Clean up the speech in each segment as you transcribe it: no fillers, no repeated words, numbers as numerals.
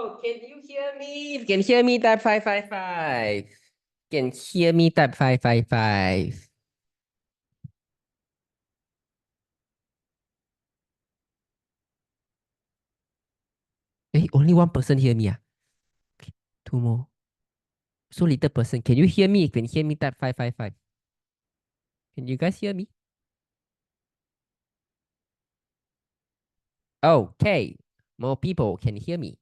Hello, can you hear me? If you can hear me, type 555. Can hear me, type 555. Hey, only one person hear me. Okay, two more. So little person. Can you hear me? If you can hear me, type 555. Can you guys hear me? Okay, more people can hear me.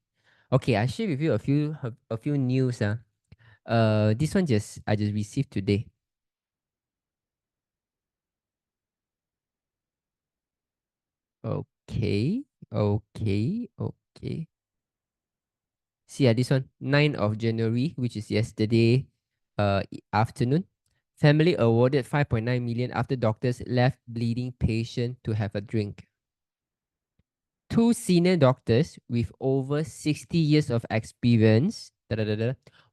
Okay, I share with you a few news. This one I just received today. Okay, okay. See, this one, 9th of January, which is yesterday afternoon. Family awarded 5.9 million after doctors left bleeding patient to have a drink. Two senior doctors with over 60 years of experience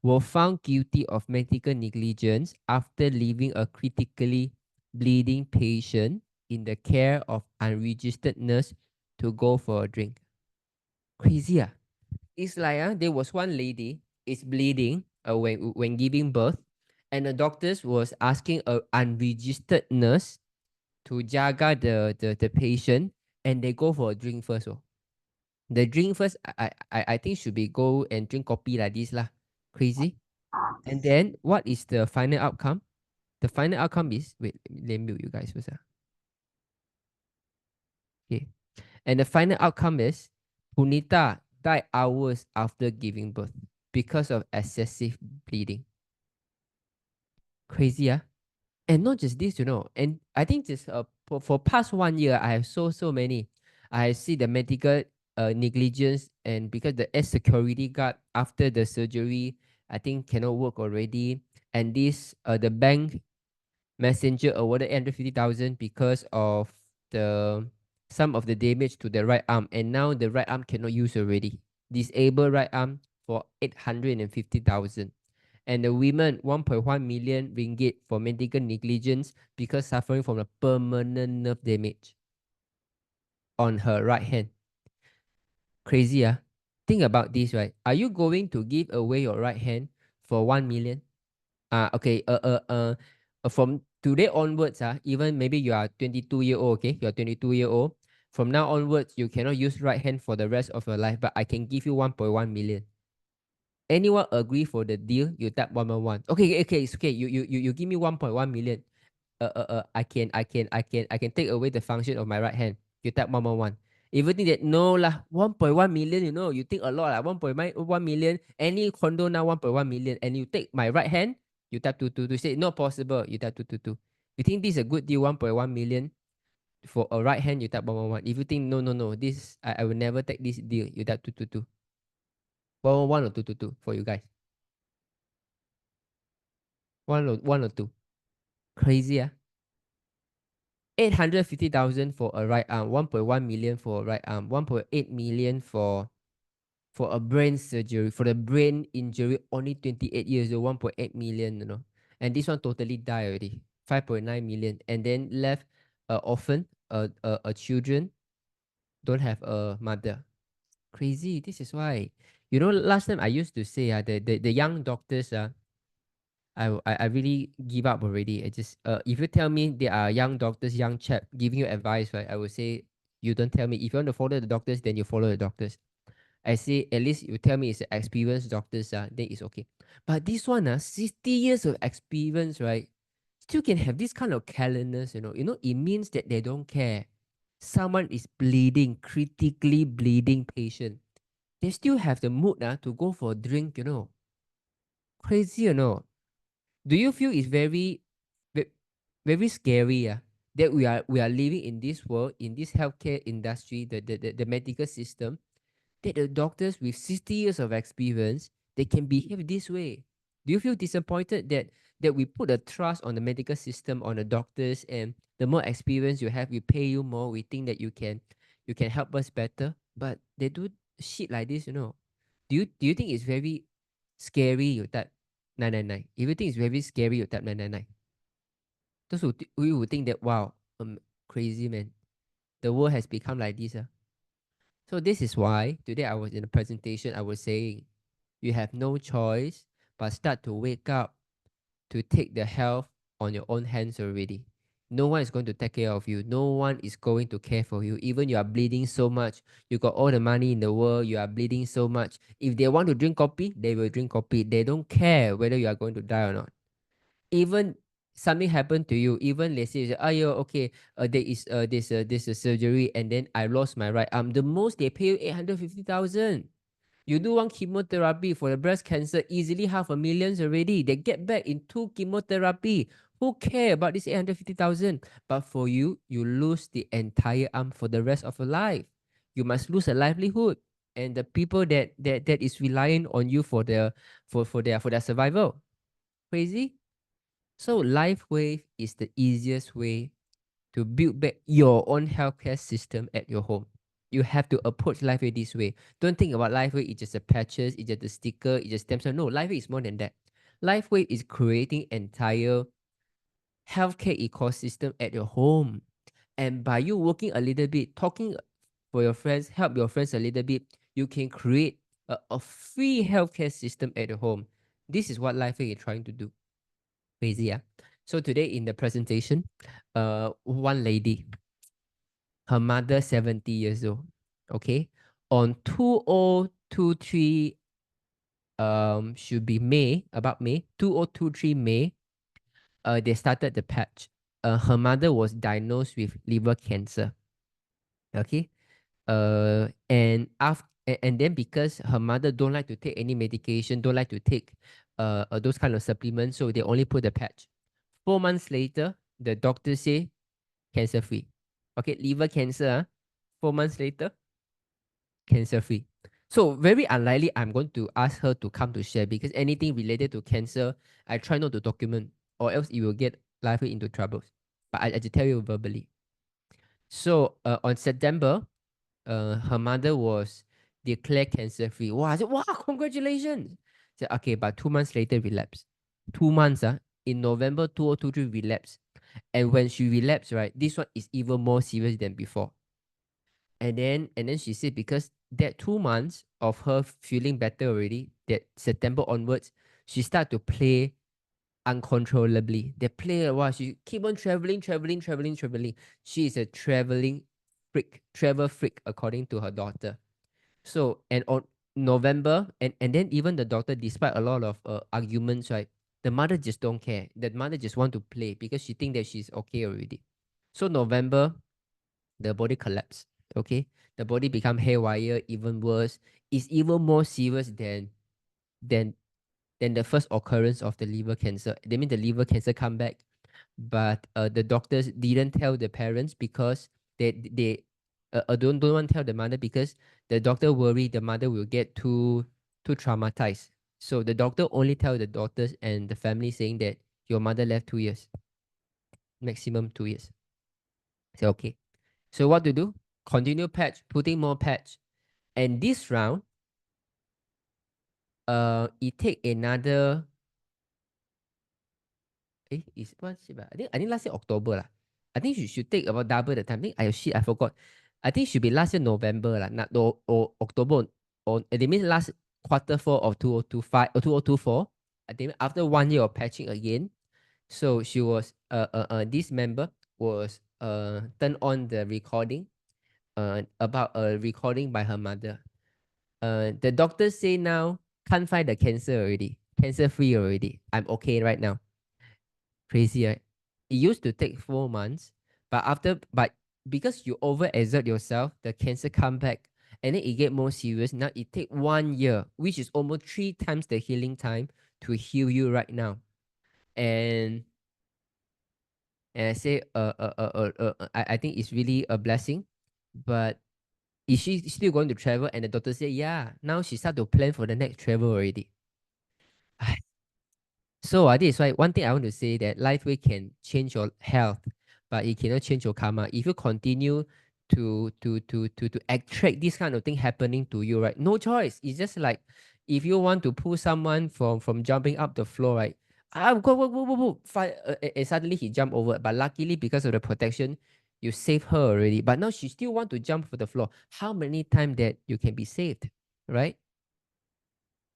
were found guilty of medical negligence after leaving a critically bleeding patient in the care of unregistered nurse to go for a drink. Crazy. It's like there was one lady is bleeding when giving birth, and the doctors was asking a unregistered nurse to jaga the patient, and they go for a drink first. Oh. The drink first, I think should be go and drink coffee like this lah. Crazy. And then what is the final outcome? The final outcome is wait, let me mute you guys first. Okay. And the final outcome is Punita died hours after giving birth because of excessive bleeding. Crazy, and not just this, and I think this for past 1 year, I have so many. I see the medical negligence, and because the security guard after the surgery, I think cannot work already, and this the bank messenger awarded 850,000 because of the some of the damage to the right arm, and now the right arm cannot use already. Disabled right arm for 850,000. And the women 1.1 million ringgit for medical negligence because suffering from a permanent nerve damage on her right hand. Crazy, Think about this, right? Are you going to give away your right hand for 1 million? Okay. From today onwards, even maybe you are 22-year-old, okay? You're 22-year-old. From now onwards, you cannot use right hand for the rest of your life, but I can give you 1.1 million. Anyone agree for the deal? You tap 111. Okay, it's okay. You give me 1.1 million. I can take away the function of my right hand. You tap 111. If you think that no lah, 1.1 million, you think a lot lah. 1.1 million, any condo now 1.1 million, and you take my right hand, you tap 222. Say not possible, you tap 222. You think this is a good deal, 1.1 million for a right hand, you tap 111. If you think no, this I will never take this deal, you tap 222. 111 or 222 for you guys. One or two. Crazy, 850,000 for a right arm, 1.1 million for a right arm, 1.8 million for a brain surgery, for the brain injury, only 28 years old, 1.8 million, and this one totally died already, 5.9 million, and then left orphan, a children don't have a mother. Crazy. This is why, last time I used to say the young doctors I really give up already. I just if you tell me there are young doctors, young chap giving you advice, right? I would say you don't tell me. If you want to follow the doctors, then you follow the doctors. I say at least you tell me it's experienced doctors, then it's okay. But this one, 60 years of experience, right? Still can have this kind of carelessness, it means that they don't care. Someone is bleeding, critically bleeding patient. They still have the mood to go for a drink, Crazy, Do you feel it's very scary, that we are living in this world, in this healthcare industry, the medical system, that the doctors with 60 years of experience, they can behave this way? Do you feel disappointed that we put a trust on the medical system, on the doctors, and the more experience you have, we pay you more, we think that you can help us better, but they do shit like this, Do you think it's very scary? You type 999. If you think it's very scary, you type 999. Those who think that, wow, crazy man, the world has become like this. So this is why today I was in a presentation, I was saying, you have no choice but start to wake up to take the health on your own hands already. No one is going to take care of you. No one is going to care for you. Even you are bleeding so much, you got all the money in the world, you are bleeding so much. If they want to drink coffee, they will drink coffee. They don't care whether you are going to die or not. Even something happened to you, even let's say, oh, yeah, okay, there is this surgery and then I lost my right arm. The most they pay you 850,000. You do one chemotherapy for the breast cancer, easily 500,000 already. They get back in 2 chemotherapy. Who care about this 850,000? But for you, you lose the entire arm for the rest of your life. You must lose a livelihood, and the people that is relying on you for their survival. Crazy. So LifeWave is the easiest way to build back your own healthcare system at your home. You have to approach LifeWave this way. Don't think about LifeWave, it's just a patches, it's just a sticker, it's just stem cell. No, LifeWave is more than that. LifeWave is creating entire healthcare ecosystem at your home. And by you working a little bit, talking for your friends, help your friends a little bit, you can create a free healthcare system at your home. This is what LifeWave is trying to do. Crazy, yeah. So today in the presentation, one lady, her mother 70 years old, okay, on 2023, should be May, about May 2023 May, they started the patch. Her mother was diagnosed with liver cancer, okay, and then because her mother don't like to take any medication, don't like to take those kind of supplements, so they only put the patch. 4 months later, the doctor say cancer free. Okay, liver cancer, 4 months later, cancer free. So very unlikely I'm going to ask her to come to share, because anything related to cancer, I try not to document, or else it will get likely into troubles. But I just tell you verbally. So on September, her mother was declared cancer free. Wow, I said, wow, congratulations. I said, okay, but 2 months later relapse. 2 months, in November 2023 relapse. And when she relapsed, right, this one is even more serious than before. And then she said, because that 2 months of her feeling better already, that September onwards, she started to play uncontrollably. They play a while. She keep on traveling. She is a travel freak, according to her daughter. So, and on November, and then even the daughter, despite a lot of arguments, right, the mother just don't care. The mother just want to play because she think that she's okay already. So November, the body collapsed. Okay, the body become haywire, even worse. It's even more serious than than the first occurrence of the liver cancer. They mean the liver cancer come back, but the doctors didn't tell the parents, because they don't want to tell the mother, because the doctor worried the mother will get too traumatized. So the doctor only tell the daughters and the family, saying that your mother left 2 years, maximum 2 years. So okay. So what to do? Continue patch, putting more patch. And this round, it take another, is what? I think last year October lah. I think you should take about double the time. I forgot. I think should be last year November lah, not or October, or it means last quarter 4 of 2025 or 2024. I think after 1 year of patching again. So she was this member was turned on the recording about a recording by her mother. The doctors say now can't find the cancer already, cancer free already. I'm okay right now. Crazy, right? It used to take 4 months, but because you overexert yourself, the cancer come back, and then it get more serious. Now it take 1 year, which is almost 3 times the healing time to heal you right now. And I say, I think it's really a blessing, but is she still going to travel? And the doctor said, yeah. Now she start to plan for the next travel already. So this is why one thing I want to say, that LifeWay can change your health, but it cannot change your karma. If you continue to attract this kind of thing happening to you, right? No choice. It's just like if you want to pull someone from jumping up the floor, right? Go, and suddenly he jumped over. But luckily, because of the protection, You save her already, but now she still want to jump for the floor. How many times that you can be saved, right?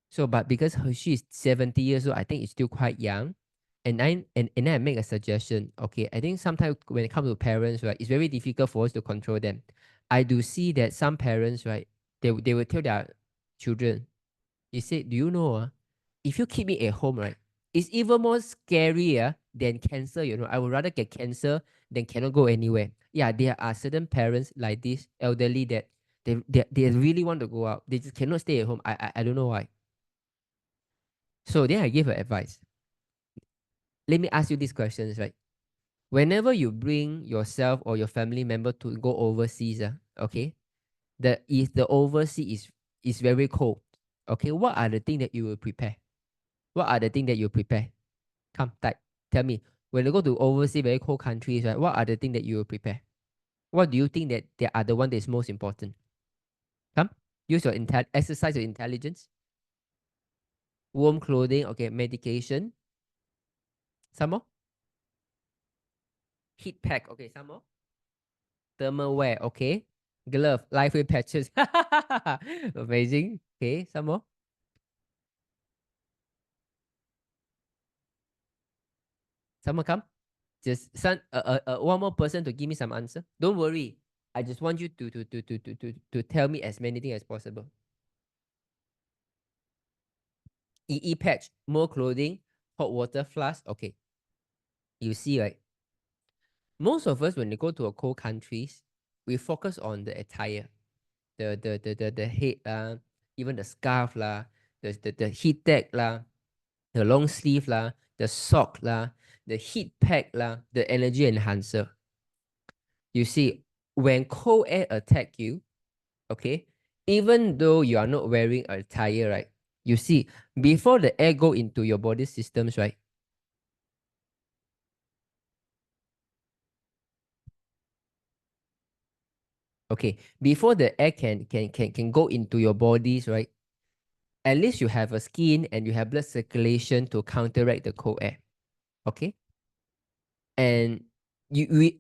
So, but because she's 70 years old, I think it's still quite young. And then I make a suggestion. Okay, I think sometimes when it comes to parents, right, it's very difficult for us to control them. I do see that some parents, right, they will tell their children, you say, do you know, if you keep me at home, right, it's even more scarier than cancer. I would rather get cancer than cannot go anywhere. Yeah, there are certain parents like this elderly that they really want to go out. They just cannot stay at home. I don't know why. So then I give her advice. Let me ask you these questions, right? Whenever you bring yourself or your family member to go overseas, okay, if the overseas is very cold, okay, what are the things that you will prepare? What are the things that you prepare? Come, type. Tell me. When you go to overseas very cold countries, right? What are the things that you will prepare? What do you think that they are the one that is most important? Come, use your exercise your intelligence. Warm clothing, okay, medication. Some more. Heat pack, okay, some more. Thermal wear, okay. Glove, lightweight patches. Amazing. Okay, some more. Some more come. Just one more person to give me some answer. Don't worry. I just want you to tell me as many things as possible. EE patch, more clothing, hot water flask. Okay. You see, right? Most of us when we go to a cold countries, we focus on the attire. The head even the scarf the heat tech the long sleeve the sock the heat pack the energy enhancer. You see, when cold air attack you, okay, even though you are not wearing a attire, right? You see, before the air go into your body systems, right? Okay, before the air can go into your bodies, right? At least you have a skin and you have blood circulation to counteract the cold air. Okay, and you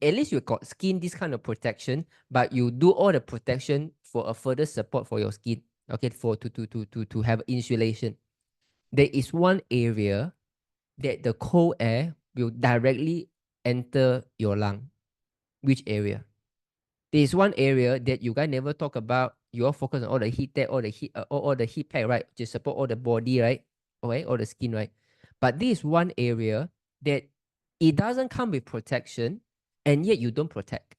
at least you got skin this kind of protection, but you do all the protection for a further support for your skin. Okay, for to have insulation. There is one area that the cold air will directly enter your lung. Which area? There is one area that you guys never talk about. You all focus on all the heat tech, all the heat, all the heat pack, right? To support all the body, right? Okay, all the skin, right? But this is one area that it doesn't come with protection, and yet you don't protect.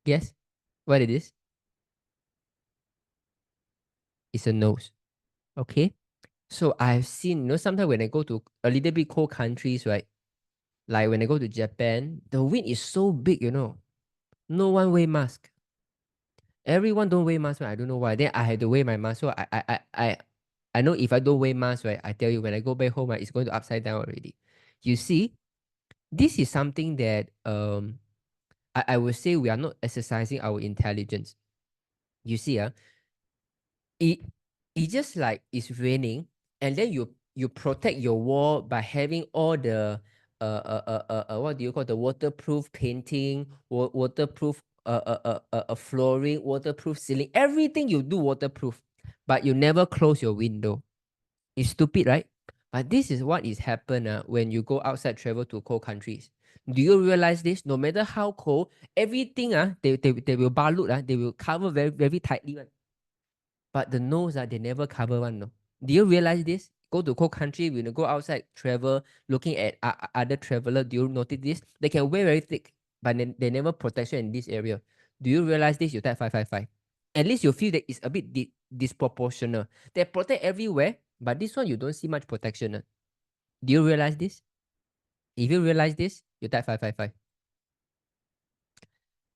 Yes, what it is? It's a nose. Okay. So I've seen, sometimes when I go to a little bit cold countries, right? Like when I go to Japan, the wind is so big. No one wear mask. Everyone don't wear mask, right? I don't know why. Then I had to wear my mask. So I know if I don't wear mask, right? I tell you when I go back home, right, it's going to upside down already. You see, this is something that I would say we are not exercising our intelligence. You see, it it's just like it's raining, and then you protect your wall by having all the what do you call the waterproof painting, waterproof flooring, waterproof ceiling, everything you do waterproof, but you never close your window. It's stupid, right? But this is what is happen when you go outside travel to cold countries. Do you realize this? No matter how cold, everything they will balut they will cover very very tightly one. But the nose they never cover one. No. Do you realize this? Go to cold country, when you go outside travel, looking at other traveler, do you notice this? They can wear very thick, but they never protection in this area. Do you realize this? You type 555. At least you feel that it's a bit disproportional. They protect everywhere, but this one you don't see much protection. Do you realize this? If you realize this, you type 555.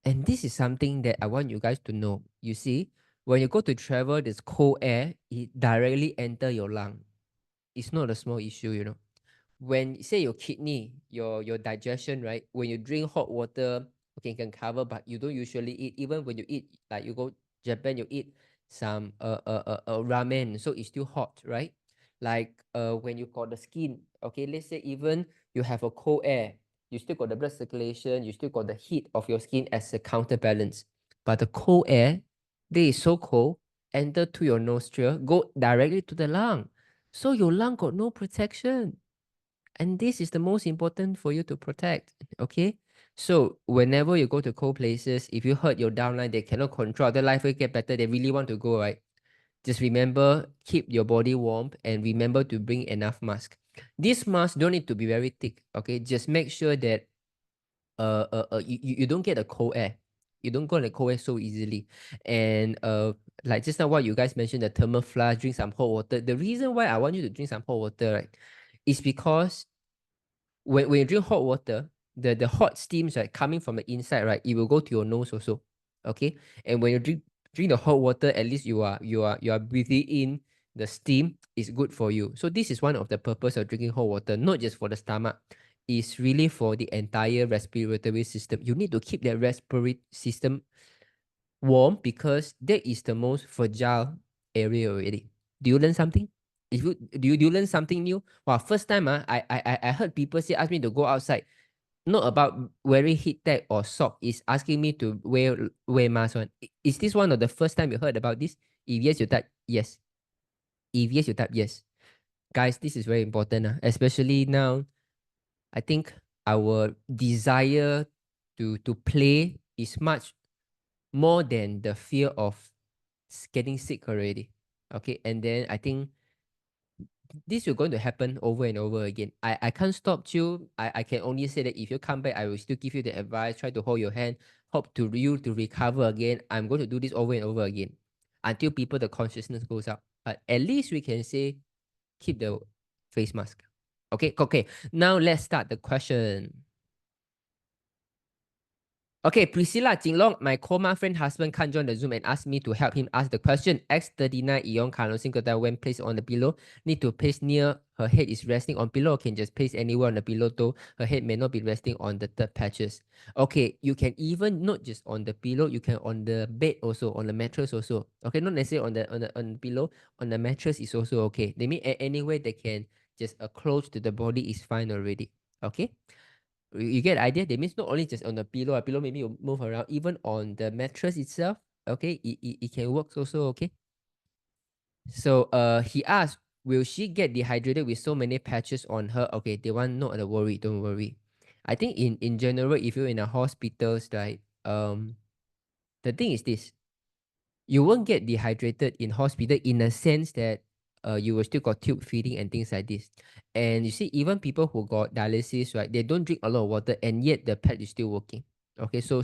And this is something that I want you guys to know. You see, when you go to travel, this cold air, it directly enter your lung. It's not a small issue. When say your kidney, your digestion, right? When you drink hot water, okay, you can cover, but you don't usually eat. Even when you eat, like you go Japan, you eat some ramen, so it's still hot, right? Like when you got the skin, okay, let's say even you have a cold air, you still got the blood circulation, you still got the heat of your skin as a counterbalance. But the cold air, they is so cold, enter to your nostril, go directly to the lung. So your lung got no protection. And this is the most important for you to protect, okay? So whenever you go to cold places, if you hurt your downline, they cannot control, their life will get better, they really want to go, right? Just remember, keep your body warm and remember to bring enough mask. This mask don't need to be very thick, okay? Just make sure that you don't get a cold air. You don't go in the cold air so easily. And like just now what you guys mentioned, the thermal flask, drink some hot water. The reason why I want you to drink some hot water, right, is because when you drink hot water, the hot steams, right, coming from the inside, right, it will go to your nose also. Okay. And when you drink the hot water, at least you are breathing in the steam. Is good for you. So this is one of the purpose of drinking hot water, not just for the stomach. It's really for the entire respiratory system. You need to keep that respiratory system warm because that is the most fragile area already. Do you learn something? If you do you learn something new? Well, first time I heard people say ask me to go outside. Not about wearing heat tech or sock. Is asking me to wear mask one. Is this one of the first time you heard about this? If yes, you type yes. If yes, you type yes. Guys, this is very important, especially now. I think our desire to play is much more than the fear of getting sick already. Okay, and then I think this is going to happen over and over again. I can't stop you. I can only say that if you come back, I will still give you the advice, try to hold your hand, hope to you to recover again. I'm going to do this over and over again until people, the consciousness goes up. But at least we can say, keep the face mask. Okay, okay. Now let's start the question. Okay, Priscilla, Jinlong, my coma friend husband can't join the Zoom and asked me to help him ask the question. X39 Eon Carlo Singkota when placed on the pillow, need to place near her head is resting on pillow, can just place anywhere on the pillow though her head may not be resting on the third patches. Okay, you can even not just on the pillow, you can on the bed also, on the mattress also. Okay, not necessarily on the pillow, on the mattress is also okay. They mean anywhere they can just close to the body is fine already. Okay. You get the idea? That means not only just on the pillow, a pillow maybe you move around, even on the mattress itself. Okay, it can work also. Okay. So he asked, will she get dehydrated with so many patches on her? Okay, they want not to worry, don't worry. I think in general, if you're in a hospitals, like the thing is this, you won't get dehydrated in hospital in a sense that you will still got tube feeding and things like this. And you see, even people who got dialysis, right, they don't drink a lot of water and yet the pad is still working. Okay, so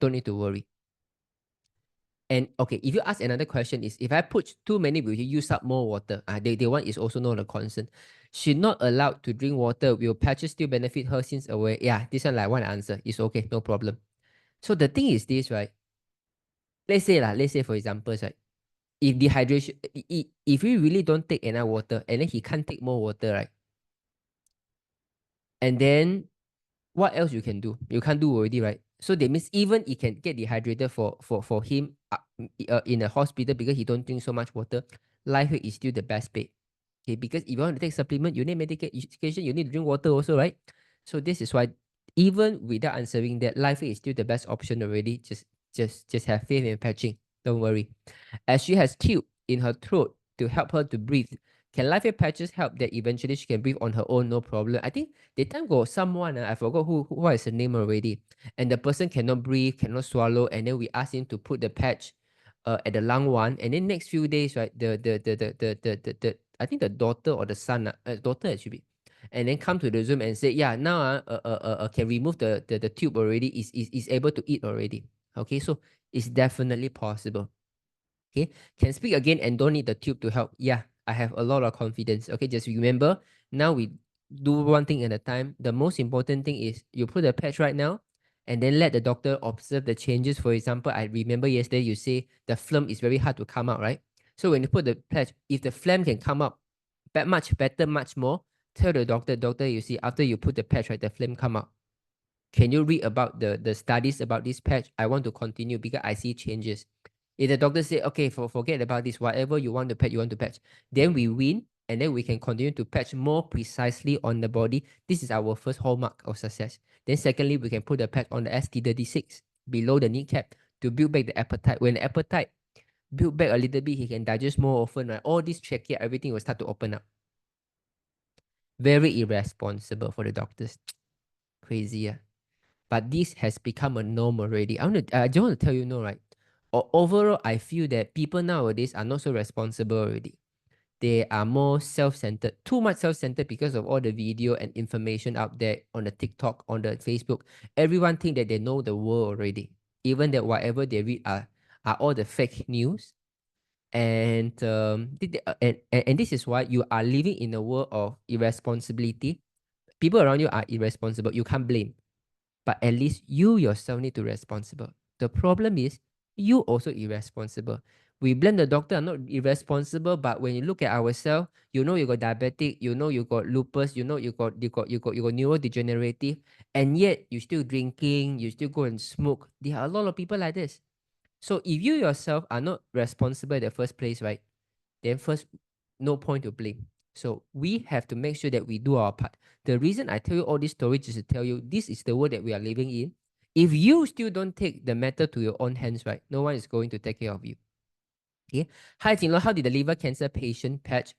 don't need to worry. And okay, if you ask another question is, if I put too many, will you use up more water? The one is also not a concern. She not allowed to drink water. Will patches still benefit her since away? Yeah, this one I want to answer. It's okay, no problem. So the thing is this, right? Let's say for example, right? If dehydration, if we really don't take enough water and then he can't take more water, right? And then what else you can do? You can't do already, right? So that means even he can get dehydrated for him in a hospital because he don't drink so much water, life is still the best bet. Okay, because if you want to take supplement, you need medication, you need to drink water also, right? So this is why even without answering that, life is still the best option already. Just have faith in patching. Don't worry. As she has tube in her throat to help her to breathe, can life patches help that eventually she can breathe on her own, no problem? I think the time got someone, I forgot what is the name already, and the person cannot breathe, cannot swallow, and then we asked him to put the patch at the lung one, and then next few days, right, the I think the daughter or the son, daughter it should be, and then come to the Zoom and say, yeah, now can remove the tube already, is able to eat already. Okay, so it's definitely possible. Okay, can speak again and don't need the tube to help. Yeah, I have a lot of confidence. Okay, just remember, now we do one thing at a time. The most important thing is you put the patch right now and then let the doctor observe the changes. For example, I remember yesterday you say the phlegm is very hard to come out, right? So when you put the patch, if the phlegm can come up much better, much more, tell the doctor, you see, after you put the patch, right, the phlegm come out. Can you read about the studies about this patch? I want to continue because I see changes. If the doctor say, okay, forget about this, whatever you want to patch, then we win, and then we can continue to patch more precisely on the body. This is our first hallmark of success. Then secondly, we can put the patch on the ST36 below the kneecap to build back the appetite. When the appetite build back a little bit, he can digest more often, right? All this trachea, everything will start to open up. Very irresponsible for the doctors. Crazy, yeah. But this has become a norm already. I just want to tell you, no, right? Overall, I feel that people nowadays are not so responsible already. They are more self-centered, too much self-centered because of all the video and information out there on the TikTok, on the Facebook. Everyone think that they know the world already, even that whatever they read are all the fake news. And this is why you are living in a world of irresponsibility. People around you are irresponsible. You can't blame, but at least you yourself need to be responsible. The problem is you also irresponsible. We blame the doctor are not irresponsible, but when you look at ourselves, you know you got diabetic, you know you got lupus, you know you got neurodegenerative, and yet you still drinking, you still go and smoke. There are a lot of people like this. So if you yourself are not responsible in the first place, right? Then first, no point to blame. So we have to make sure that we do our part. The reason I tell you all this story is to tell you this is the world that we are living in. If you still don't take the matter to your own hands, right, no one is going to take care of you. Okay. Hi, Jinlong. How did the liver cancer patient patch?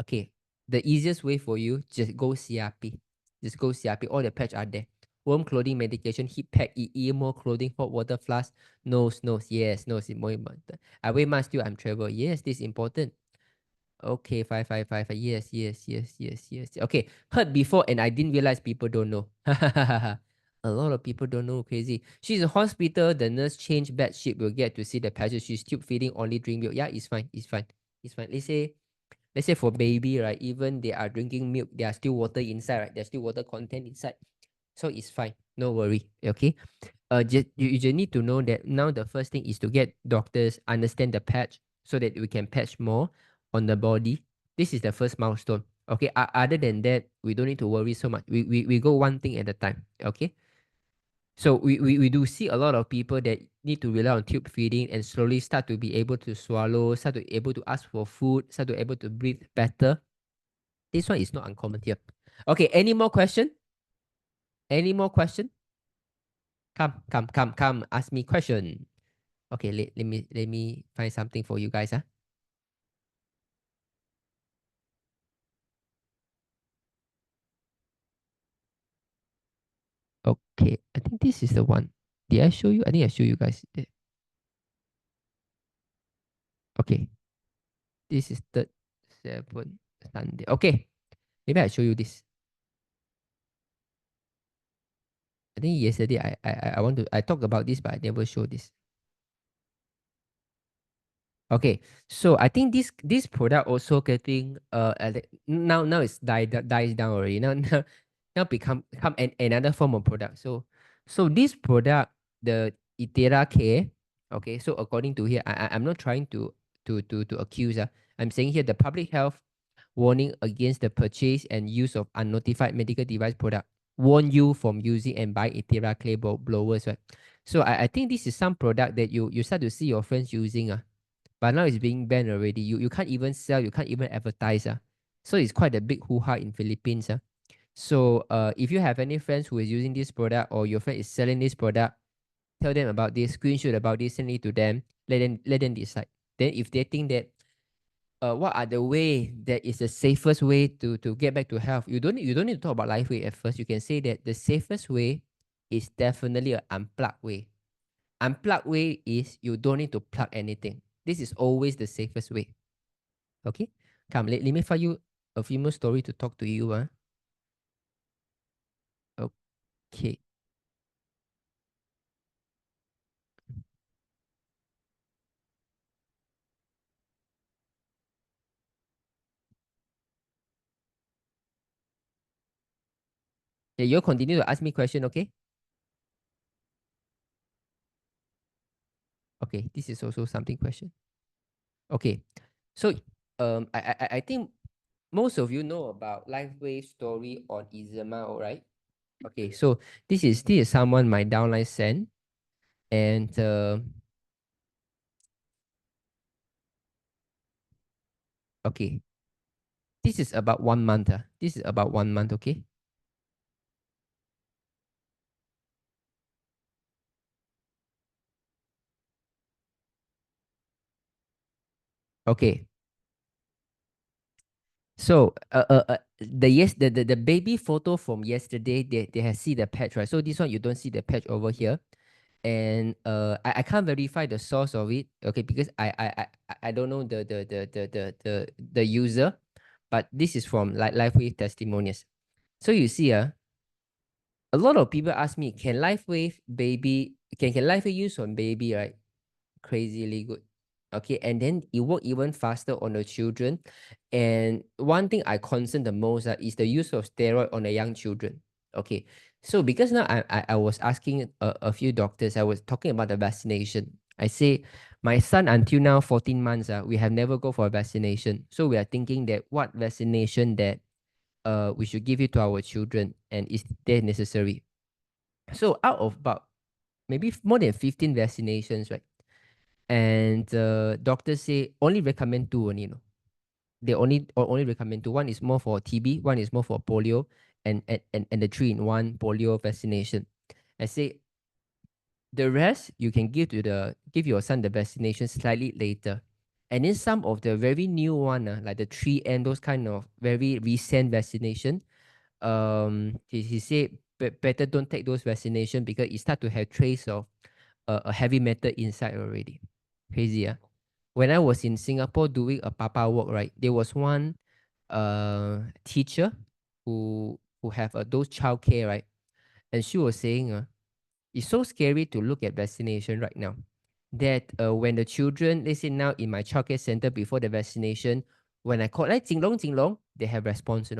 Okay. The easiest way for you, just go CRP. Just go CRP. All the patch are there. Warm clothing, medication, heat pack, more clothing, hot water flask, nose, yes, nose is more important. I wear mask still, I'm travel. Yes, this is important. Okay, 555. Yes. Okay, heard before and I didn't realize people don't know. A lot of people don't know. Crazy. She's in hospital. The nurse changed bed sheet. Will get to see the patches. She's tube feeding, only drink milk. Yeah, it's fine. It's fine. It's fine. Let's say for baby, right? Even they are drinking milk, there are still water inside, right? There's still water content inside, so it's fine. No worry. Okay. You just need to know that now the first thing is to get doctors understand the patch so that we can patch more on the body. This is the first milestone. Okay. Other than that, we don't need to worry so much. We go one thing at a time. Okay. So we do see a lot of people that need to rely on tube feeding and slowly start to be able to swallow, start to able to ask for food, start to able to breathe better. This one is not uncommon here. Okay. Any more question? Any more question? Come. Ask me question. Okay, let me find something for you guys. Okay, I think this is the one. Did I show you? I think I show you guys. Okay, this is third, seven Sunday. Okay, maybe I show you this. I think yesterday I want to I talked about this, but I never show this. Okay, so I think this product also getting now it's dies down already. Now become another form of product. So this product, the Itera K, okay. So according to here, I'm not trying to accuse. I'm saying here the public health warning against the purchase and use of unnotified medical device product warn you from using and buy Itera clay blowers, right? So I think this is some product that you start to see your friends using. But now it's being banned already. You can't even sell, you can't even advertise. So it's quite a big hoo-ha in Philippines. So if you have any friends who is using this product or your friend is selling this product, tell them about this, screenshot about this, send it to them, let them decide. Then if they think that what are the way that is the safest way to get back to health, you don't need to talk about life way at first. You can say that the safest way is definitely an unplugged way. Unplugged way is you don't need to plug anything. This is always the safest way. Okay? Come, let me find you a few more story to talk to you. Okay. Yeah, you continue to ask me question, okay? Okay, this is also something question. Okay. So I think most of you know about LifeWave story on eczema, all right? Okay, so this is someone my downline sent, and okay, this is about 1 month. This is about 1 month, okay? Okay. So the baby photo from yesterday, they have see the patch, right? So this one you don't see the patch over here. And I can't verify the source of it, okay, because I don't know the user, but this is from LifeWave testimonials. So you see, a lot of people ask me, can LifeWave LifeWave use on baby, right? Crazily good. Okay, and then it work even faster on the children. And one thing I concern the most is the use of steroid on the young children. Okay, so because now I was asking a few doctors, I was talking about the vaccination. I say my son until now 14 months, we have never go for a vaccination. So we are thinking that what vaccination that we should give it to our children, and is that necessary? So out of about maybe more than 15 vaccinations, right? And doctors say only recommend two only, they only recommend two. One is more for TB, one is more for polio, and the 3-in-1 polio vaccination. I say the rest you can give your son the vaccination slightly later. And then some of the very new one, like the 3M, those kind of very recent vaccination, he said better don't take those vaccination because it start to have trace of a heavy metal inside already. Crazy, yeah. When I was in Singapore doing a papa work, right, there was one teacher who have those childcare, right, and she was saying, it's so scary to look at vaccination right now. That when the children, they say now in my childcare center before the vaccination, when I call like Jinlong Jinlong, they have response,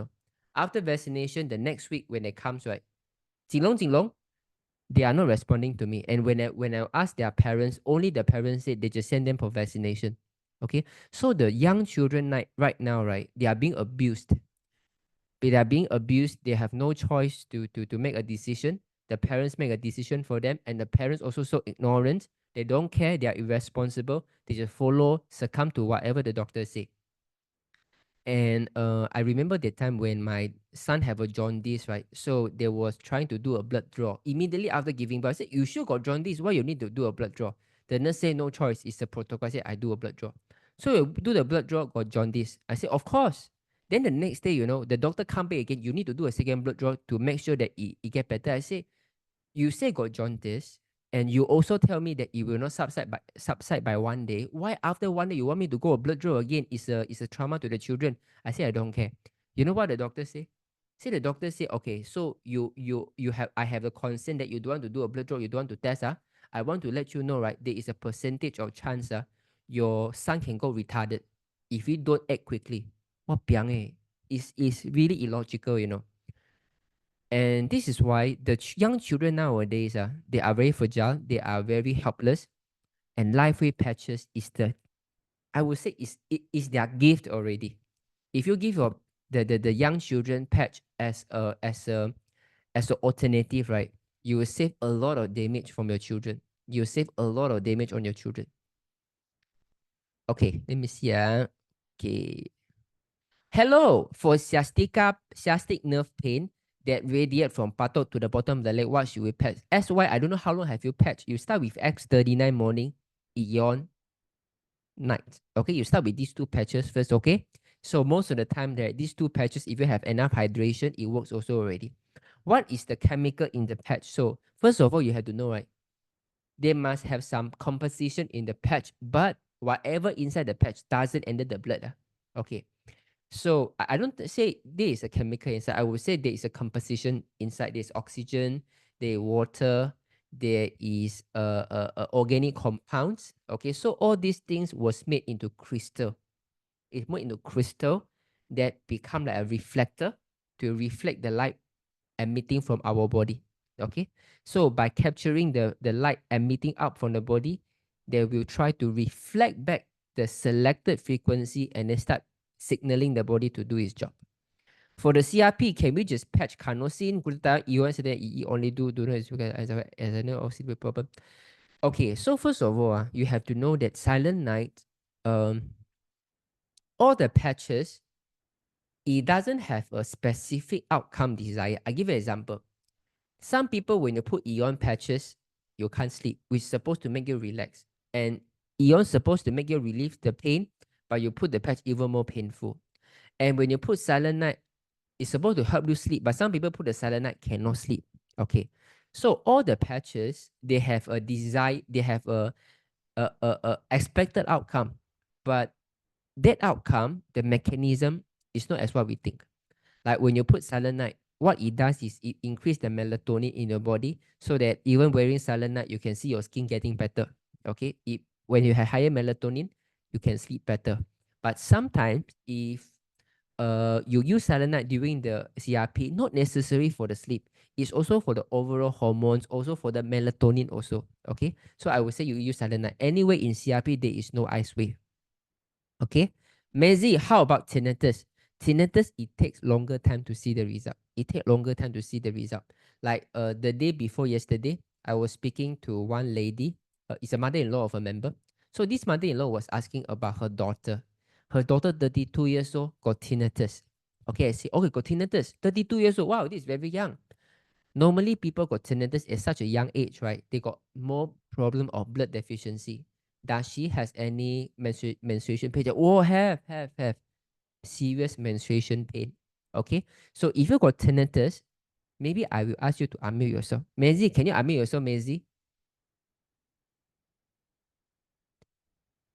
After vaccination, the next week when it comes, right, Jinlong Jinlong, they are not responding to me. And when I ask their parents, only the parents said they just send them for vaccination. Okay, so the young children right now, right, they are being abused. They are being abused. They have no choice to make a decision. The parents make a decision for them, and the parents also so ignorant. They don't care. They are irresponsible. They just follow, succumb to whatever the doctor say. And I remember the time when my son have a jaundice, right? So they was trying to do a blood draw. Immediately after giving birth, I said, you sure got jaundice? Why you need to do a blood draw? The nurse said, no choice. It's a protocol. I said, I do a blood draw. So you do the blood draw, got jaundice. I said, of course. Then the next day, the doctor come back again. You need to do a second blood draw to make sure that it get better. I say, you say got jaundice, and you also tell me that it will not subside by one day. Why after one day you want me to go a blood draw again? It's a trauma to the children. I say I don't care. You know what the doctor say? Say the doctor say, okay, so I have the consent that you don't want to do a blood draw, you don't want to test. I want to let you know, right? There is a percentage of chance your son can go retarded if you don't act quickly. What piang eh? It's really illogical. And this is why the young children nowadays, they are very fragile, they are very helpless, and LifeWave patches I would say, is their gift already. If you give the young children patch as a alternative, right, you will save a lot of damage from your children. You will save a lot of damage on your children. Okay, let me see. Okay. Hello, for sciatic nerve pain that radiate from buttock to the bottom of the leg, what should we patch? SY, I don't know how long have you patched. You start with X39 morning, Eon night. Okay, you start with these two patches first, okay? So most of the time that these two patches, if you have enough hydration, it works also already. What is the chemical in the patch? So first of all, you have to know, right? They must have some composition in the patch, but whatever inside the patch doesn't enter the blood. Okay. So I don't say there is a chemical inside. I would say there is a composition inside. There's oxygen, there's water, there is organic compounds. Okay, so all these things was made into crystal. It's made into crystal that become like a reflector to reflect the light emitting from our body. Okay, so by capturing the light emitting up from the body, they will try to reflect back the selected frequency and then start signaling the body to do its job. For the CRP, can we just patch carnosine, glutathione, EON, so that EE only do as I know OCD problem? Okay, so first of all, you have to know that Silent Night, all the patches, it doesn't have a specific outcome desired. I give you an example. Some people, when you put EON patches, you can't sleep, which is supposed to make you relax. And EON supposed to make you relieve the pain, but you put the patch even more painful. And when you put silent night, it's supposed to help you sleep, but some people put the silent night cannot sleep. Okay, so all the patches, they have a design, they have a expected outcome, but that outcome, the mechanism is not as what we think. Like when you put silent night, what it does is it increase the melatonin in your body, so that even wearing silent night, you can see your skin getting better. Okay, when you have higher melatonin, you can sleep better. But sometimes if you use silent night during the CRP, not necessary for the sleep. It's also for the overall hormones, also for the melatonin also. Okay, so I would say you use silent night. Anyway, in CRP, there is no ice wave. Okay, Mezi, how about tinnitus? Tinnitus, it takes longer time to see the result. It takes longer time to see the result. Like the day before yesterday, I was speaking to one lady. It's a mother-in-law of a member. So this mother-in-law was asking about her daughter. Her daughter, 32 years old, got tinnitus. Okay, I say, okay, got tinnitus. 32 years old. Wow, this is very young. Normally, people got tinnitus at such a young age, right? They got more problem of blood deficiency. Does she has any menstruation pain? Oh, have. Serious menstruation pain. Okay, so if you got tinnitus, maybe I will ask you to unmute yourself. Maisie, can you unmute yourself, Maisie?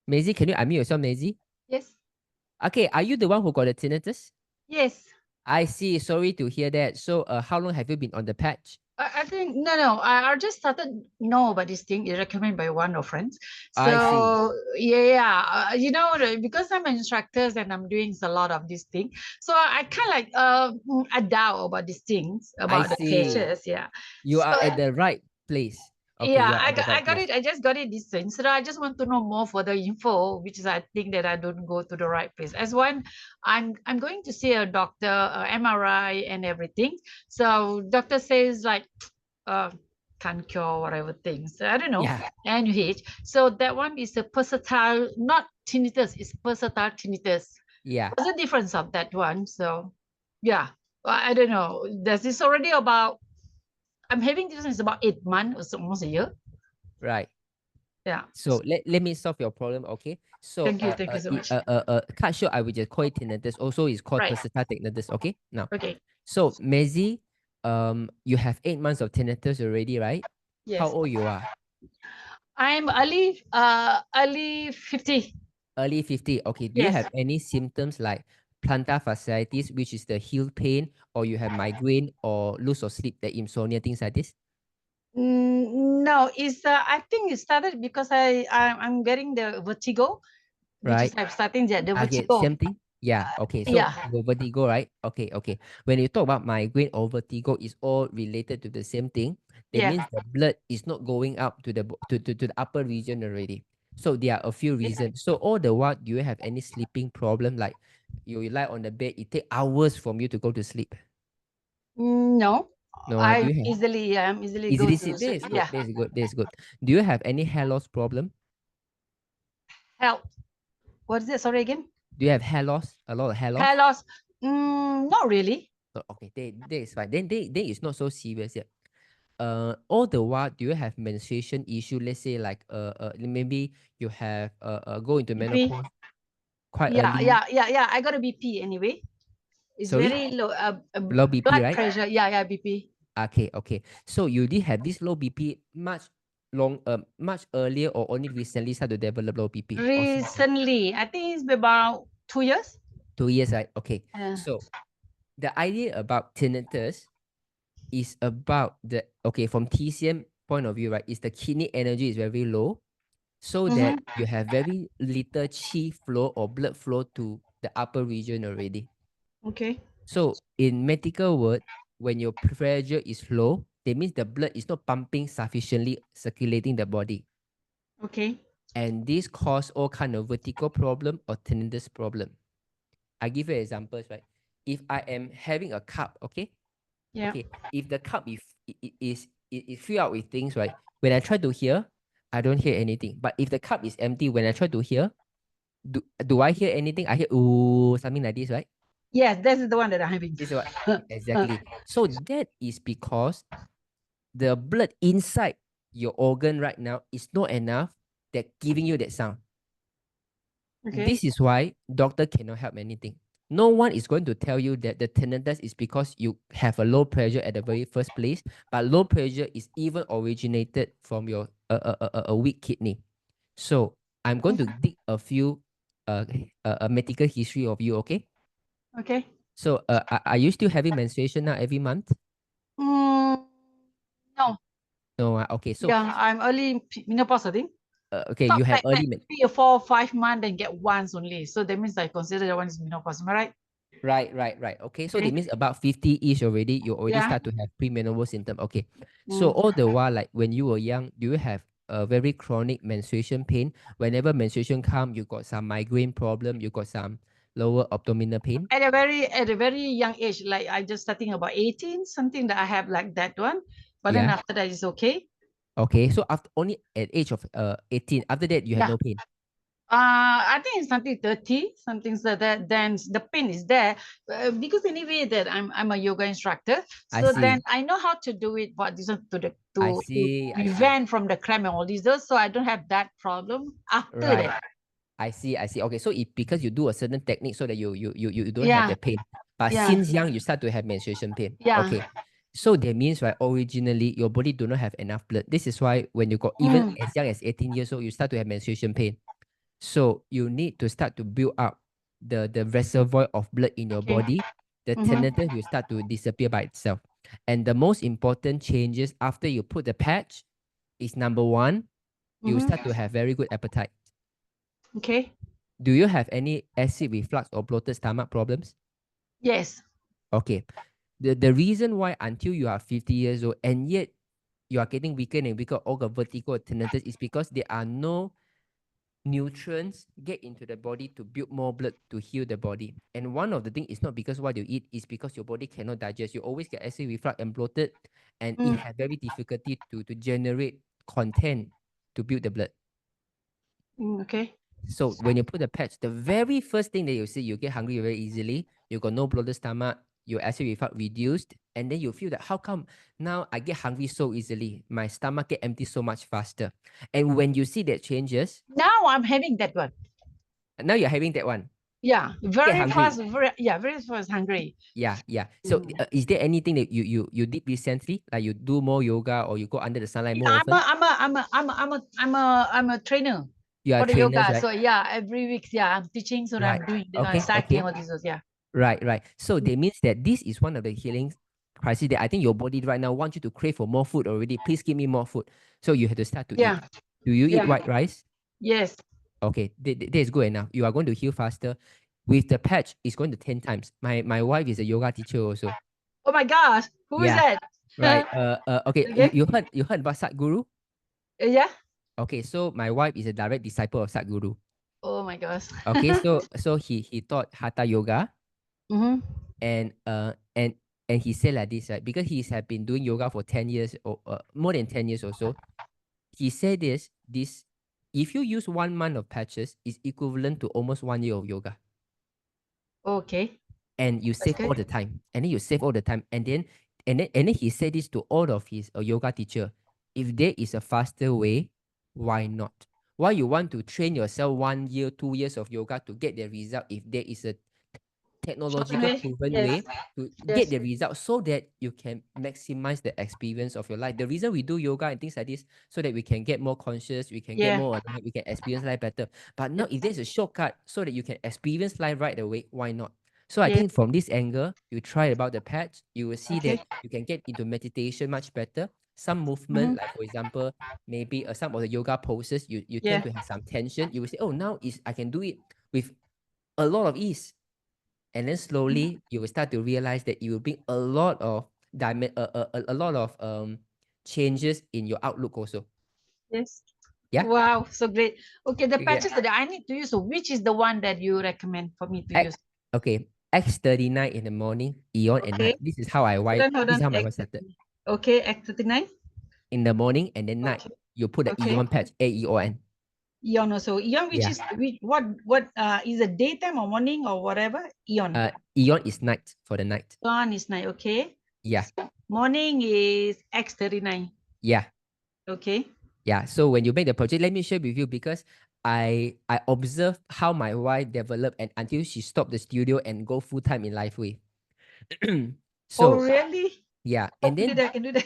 Maisie, can you unmute yourself, Maisie? Yes. Okay, are you the one who got the tinnitus? Yes. I see. Sorry to hear that. So, how long have you been on the patch? I think no. I just started know about this thing. It's recommended by one of friends. I see. So yeah. You know, because I'm an instructor and I'm doing a lot of this thing, so I kind of like I doubt about these things about the see. patches. Yeah. You are at the right place. Okay, Yeah, you are I at the got, right I got place. it. I just got it this thing. So I just want to know more for the info, which is I think that I don't go to the right place. As one, I'm going to see a doctor, MRI and everything. So doctor says like, can't cure whatever things. I don't know. Yeah. NUH. So that one is a versatile, not tinnitus. It's versatile tinnitus. Yeah. What's the difference of that one? So yeah, I don't know. This is already about. I'm having this is about 8 months. It's almost a year. Right. Yeah. So let me solve your problem, okay? So Thank you so much. cut short, I will just call it tinnitus. Also, it's called Right. versatile tinnitus, okay? Now, Okay. so Maisie, you have 8 months of tinnitus already, right? Yes. How old you are? I'm early 50. Early 50. Okay. Do you Yes. have any symptoms like plantar fasciitis, which is the heel pain, or you have migraine or loss of sleep, the insomnia, things like this? No, it's I think it started because I'm getting the vertigo, which is Right. I'm starting the Okay, vertigo. same thing. Yeah. Okay. So Yeah. the vertigo, right? Okay. Okay. When you talk about migraine or vertigo, it's all related to the same thing. That Yeah. means the blood is not going up to the to the upper region already. So there are a few reasons. So all the while, do you have any sleeping problem? Like you lie on the bed, it take hours from you to go to sleep. No. No, do I you have easily go easily to sleep? sleep. That is good. Yeah. That is good. That is good. Do you have any hair loss problem? Health. What is it? Sorry again. Do you have hair loss? A lot of hair loss? Hair loss. Not really. Oh, okay, that is fine. Then it's not so serious yet. All the while, do you have menstruation issue? Let's say like maybe you have go into BP. menopause quite Yeah, early. yeah. I got a BP anyway. It's Sorry, very low. low BP, Blood right? pressure. Yeah, BP. Okay. So you did have this low BP much earlier, or only recently start to develop low BP? Recently, I think it's about 2 years. 2 years, right? Okay. Uh, So the idea about tinnitus is about from TCM point of view, right? Is the kidney energy is very low, so that you have very little qi flow or blood flow to the upper region already. Okay. So in medical word, when your pressure is low, that means the blood is not pumping sufficiently, circulating the body. Okay. And this cause all kind of vertigo problem or tinnitus problem. I give you examples, right? If I am having a cup, okay? Yeah. Okay. If the cup is filled out with things, right? When I try to hear, I don't hear anything. But if the cup is empty, when I try to hear, do I hear anything? I hear ooh, something like this, right? Yes, this is the one that I'm having. This is what exactly. So that is because the blood inside your organ right now is not enough that giving you that sound. Okay. This is why doctor cannot help anything. No one is going to tell you that the tinnitus is because you have a low pressure at the very first place, but low pressure is even originated from your a weak kidney. So I'm going to dig a few a medical history of you, okay? Okay. So are you still having menstruation now every month? No. No, okay. So Yeah, I'm early menopause, I think. okay, So you have like early 3 or 4 or 5 months and get once only. So that means I consider that one is menopause. Am I right? Right. Okay, so Okay. that means about 50-ish already, you already Yeah. start to have premenopause symptom. Okay, so all the while, like when you were young, do you have a very chronic menstruation pain? Whenever menstruation come, you got some migraine problem, you got some lower abdominal pain? At a very young age, like I just starting about 18, something that I have like that one. But then Yeah. after that is okay. Okay, so after only at age of 18, after that you had Yeah. no pain. I think it's something 30, something like that. Then the pain is there because anyway that I'm a yoga instructor, I so see. then I know how to do it. What this to I see. prevent from the cramp and all these, so I don't have that problem after Right. that. I see. Okay, so because you do a certain technique so that you don't have Yeah, the pain. But yeah, since young, you start to have menstruation pain. yeah. Okay. So that means, right, originally your body do not have enough blood. This is why when you got even as young as 18 years old, you start to have menstruation pain. So you need to start to build up the reservoir of blood in your Okay. body. The tinnitus will start to disappear by itself. And the most important changes after you put the patch is number one, you start to have very good appetite. Okay. Do you have any acid reflux or bloated stomach problems? Yes. Okay. The reason why until you are 50 years old and yet you are getting weaker and weaker, all the vertigo tinnitus is because there are no nutrients get into the body to build more blood to heal the body. And one of the things is not because what you eat, is because your body cannot digest. You always get acid reflux and bloated, and it have very difficulty to generate content to build the blood. Okay. So when you put the patch, the very first thing that you see, you get hungry very easily. You got no bloated stomach. Your acid reflux reduced, and then you feel that how come now I get hungry so easily? My stomach get empty so much faster. And when you see that changes, Now I'm having that one. now you're having that one. Yeah, very hungry. fast. Very fast hungry. Yeah. So is there anything that you did recently, like you do more yoga or you go under the sunlight more often? I'm a trainer You are for the trainers, yoga. right? So yeah, every week, yeah, I'm teaching. So Right. I'm doing Okay. cycling, all these, yeah. Right. So that means that this is one of the healing crises that I think your body right now wants you to crave for more food already. Please give me more food. So you have to start to Yeah. eat. Do you eat Yeah. white rice? Yes. Okay, that is good enough. You are going to heal faster. With the patch, it's going to 10 times. My wife is a yoga teacher also. Oh my gosh, who is Yeah. that? Right. Okay. Okay. You heard about Sadhguru? Yeah. Okay, so my wife is a direct disciple of Sadhguru. Oh my gosh. Okay, so he taught Hatha yoga, Mm-hmm. and and he said like this, right? Because he's have been doing yoga for 10 years or more than 10 years or so. He said this if you use 1 month of patches, is equivalent to almost 1 year of yoga. Okay. And you save all good. the time. And then you save all the time. And then he said this to all of his yoga teacher. If there is a faster way, why not? Why you want to train yourself 1 year, 2 years of yoga to get the result if there is a technological way? proven Yes. way to Yes. get the result so that you can maximize the experience of your life. The reason we do yoga and things like this, so that we can get more conscious, we can get Yeah. more alive, we can experience life better. But now if there's a shortcut so that you can experience life right away, why not? So I Yes. think from this angle, you try about the patch, you will see Okay. that you can get into meditation much better. Some movement, like for example, maybe some of the yoga poses, you Yeah. tend to have some tension. You will say, oh, now I can do it with a lot of ease. And then slowly you will start to realize that it will bring a lot of a lot of changes in your outlook also. Yes. Yeah. Wow, so great. Okay, the Yeah. patches that I need to use, so which is the one that you recommend for me to use? Okay, X39 in the morning, Eon at night. This is how I wife. Hold This is on. how my wife started. Okay, X39. In the morning and then night, you put the Okay. Eon patch, AEON. Eon also. Eon, which Yeah. is what is it daytime or morning or whatever? Eon. Eon is night for the night. Eon is night, okay. Yeah. Morning is X39. Yeah. Okay. Yeah. So when you make the purchase, let me share with you because I observed how my wife developed and until she stopped the studio and go full time in Lifeway. Oh, So really? yeah, I and can do then that. I can do that.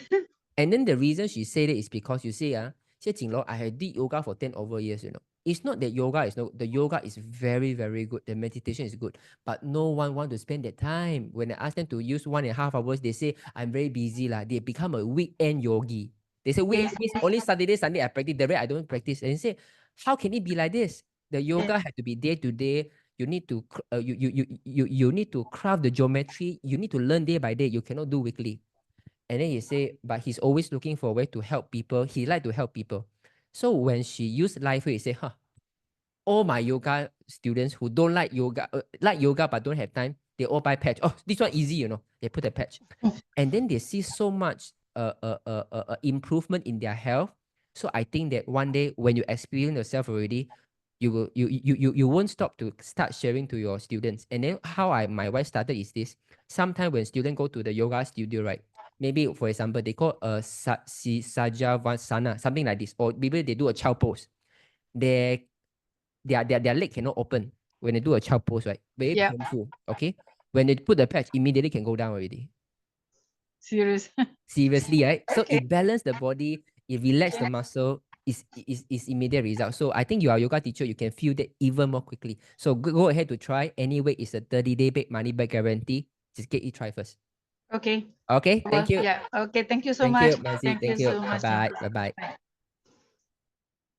and then the reason she said it is because you see, Jinlong, I had did yoga for 10 over years, you know. It's not that yoga is no, the yoga is very, very good. The meditation is good, but no one want to spend that time. When I ask them to use 1.5 hours, they say, I'm very busy. They become a weekend yogi. They say, Yes. weekend means only Saturday, Sunday I practice. The rest I don't practice. And they say, how can it be like this? The yoga Yes. had to be day to day. You need to you need to craft the geometry. You need to learn day by day. You cannot do weekly. And then he say, but he's always looking for a way to help people. He like to help people. So when she used Lifeway, he say, all my yoga students who don't like yoga but don't have time, they all buy patch. Oh, this one easy, you know. They put a patch. And then they see so much improvement in their health. So I think that one day when you experience yourself already, you won't stop to start sharing to your students. And then how my wife started is this. Sometimes when students go to the yoga studio, right? Maybe for example, they call sajavasana, something like this, or maybe they do a child pose. Their leg cannot open when they do a child pose, right? Very painful. Okay. When they put the patch, immediately can go down already. Serious. Seriously, right? So Okay. it balance the body, it relax the muscle, is immediate result. So I think you are a yoga teacher, you can feel that even more quickly. So go ahead to try. Anyway, it's a 30-day money back guarantee. Just get it try first. Okay. Okay, Well, thank you. yeah. Okay. Thank you so Thank much. you, Misi. Thank you Thank you. so much. Bye-bye. Bye-bye.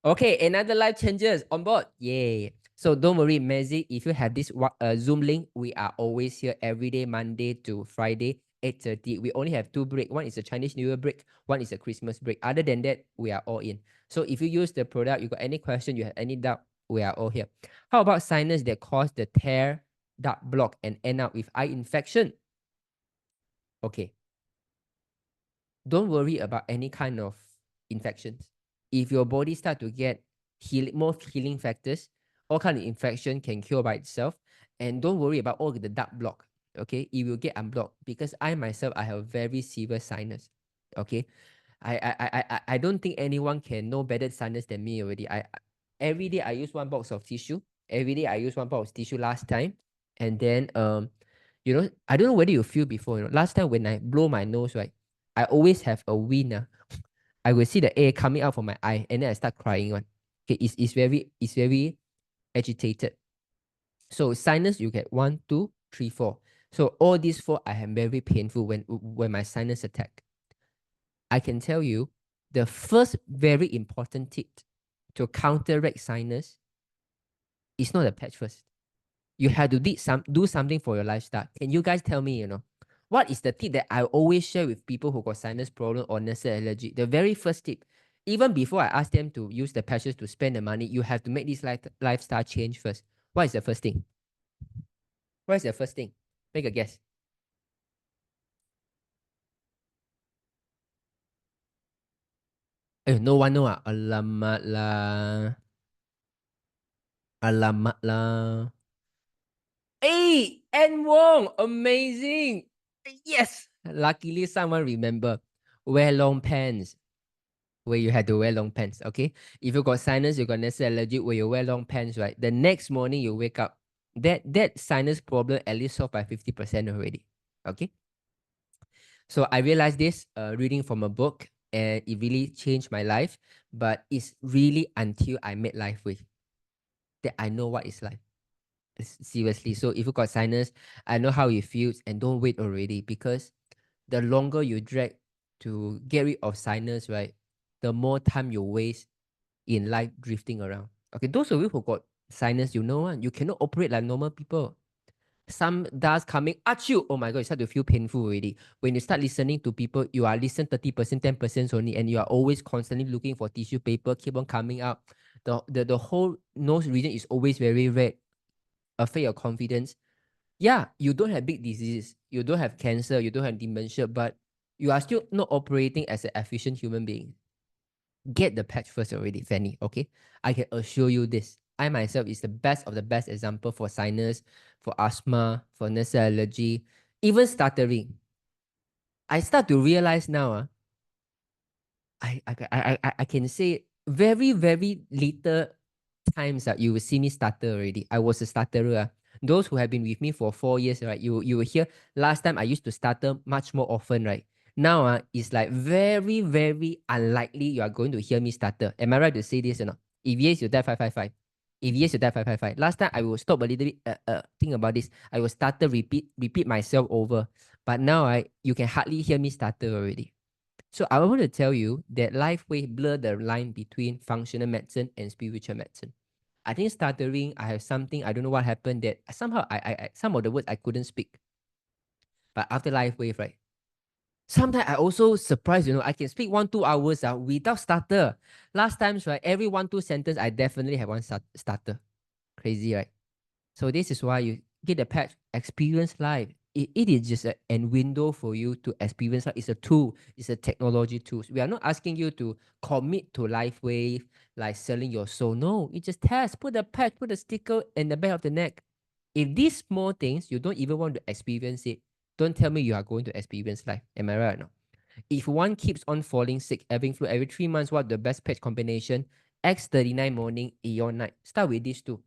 Okay, another life changers on board. Yay. So don't worry, Mezi, if you have this Zoom link, we are always here every day, Monday to Friday, 8:30. We only have 2 breaks. One is a Chinese New Year break, one is a Christmas break. Other than that, we are all in. So if you use the product, you got any question, you have any doubt, we are all here. How about sinus that cause the tear, dark block, and end up with eye infection? Okay. Don't worry about any kind of infections. If your body start to get more healing factors, all kind of infection can cure by itself. And don't worry about all the dark block. Okay, it will get unblocked because I myself I have very severe sinus. Okay, I don't think anyone can know better sinus than me already. Every day I use 1 box of tissue. Every day I use 1 box of tissue last time, and then you know, I don't know whether you feel before. You know, last time when I blow my nose, right, I always have a wind. I will see the air coming out from my eye, and then I start crying. Okay, it's very agitated. So sinus, you get 1, 2, 3, 4. So all these 4 I am very painful when my sinus attack. I can tell you the first very important tip to counteract sinus is not a patch first. You have to do something for your lifestyle. Can you guys tell me, you know, what is the tip that I always share with people who got sinus problem or nasal allergy? The very first tip, even before I ask them to use the patches to spend the money, you have to make this lifestyle change first. What is the first thing? What is the first thing? Make a guess. No one know. Alamak lah. Alamak lah. Hey, and Wong, amazing. Yes. Luckily, someone remember. Wear long pants. Where you had to wear long pants, okay? If you got sinus, you got nasal allergy, where you wear long pants, right? The next morning you wake up, that sinus problem at least solved by 50% already, okay? So I realized this reading from a book, and it really changed my life. But it's really until I met Lifeway that I know what it's like. Seriously. So if you got sinus, I know how it feels, and don't wait already, because the longer you drag to get rid of sinus, right, the more time you waste in life drifting around. Okay, those of you who got sinus, you know, you cannot operate like normal people. Some dust coming at you. Oh my God, you start to feel painful already. When you start listening to people, you are listen 30%, 10% only, and you are always constantly looking for tissue paper, keep on coming up. The whole nose region is always very red, affect your confidence. Yeah, you don't have big diseases, you don't have cancer, you don't have dementia, but you are still not operating as an efficient human being. Get the patch first already, Fanny, okay? I can assure you this. I myself is the best of the best example for sinus, for asthma, for nasal allergy, even stuttering. I start to realize now, I can say very, very little times that you will see me stutter already. I was a stutterer. Those who have been with me for 4 years, right? You will hear last time I used to stutter much more often, right? Now it's like very, very unlikely you are going to hear me stutter. Am I right to say this or not? If yes, you type 555. If yes, you type 555. Last time I will stop a little bit, think about this. I will stutter, repeat myself over. But now you can hardly hear me stutter already. So I want to tell you that LifeWay blur the line between functional medicine and spiritual medicine. I think stuttering, I have something, I don't know what happened, that somehow I some of the words I couldn't speak. But after LifeWave, right? Sometimes I also surprised, I can speak 1-2 hours without stutter. Last times, right, every 1-2 sentence, I definitely have one stutter. Crazy, right? So this is why you get the patch, experience life. It is just a window for you to experience life. It's a tool. It's a technology tool. We are not asking you to commit to LifeWave, like selling your soul. No, you just test. Put a patch, put a sticker in the back of the neck. If these small things, you don't even want to experience it, don't tell me you are going to experience life. Am I right or not? If one keeps on falling sick, having flu every 3 months, what the best patch combination? X39 morning, Eon night. Start with these two.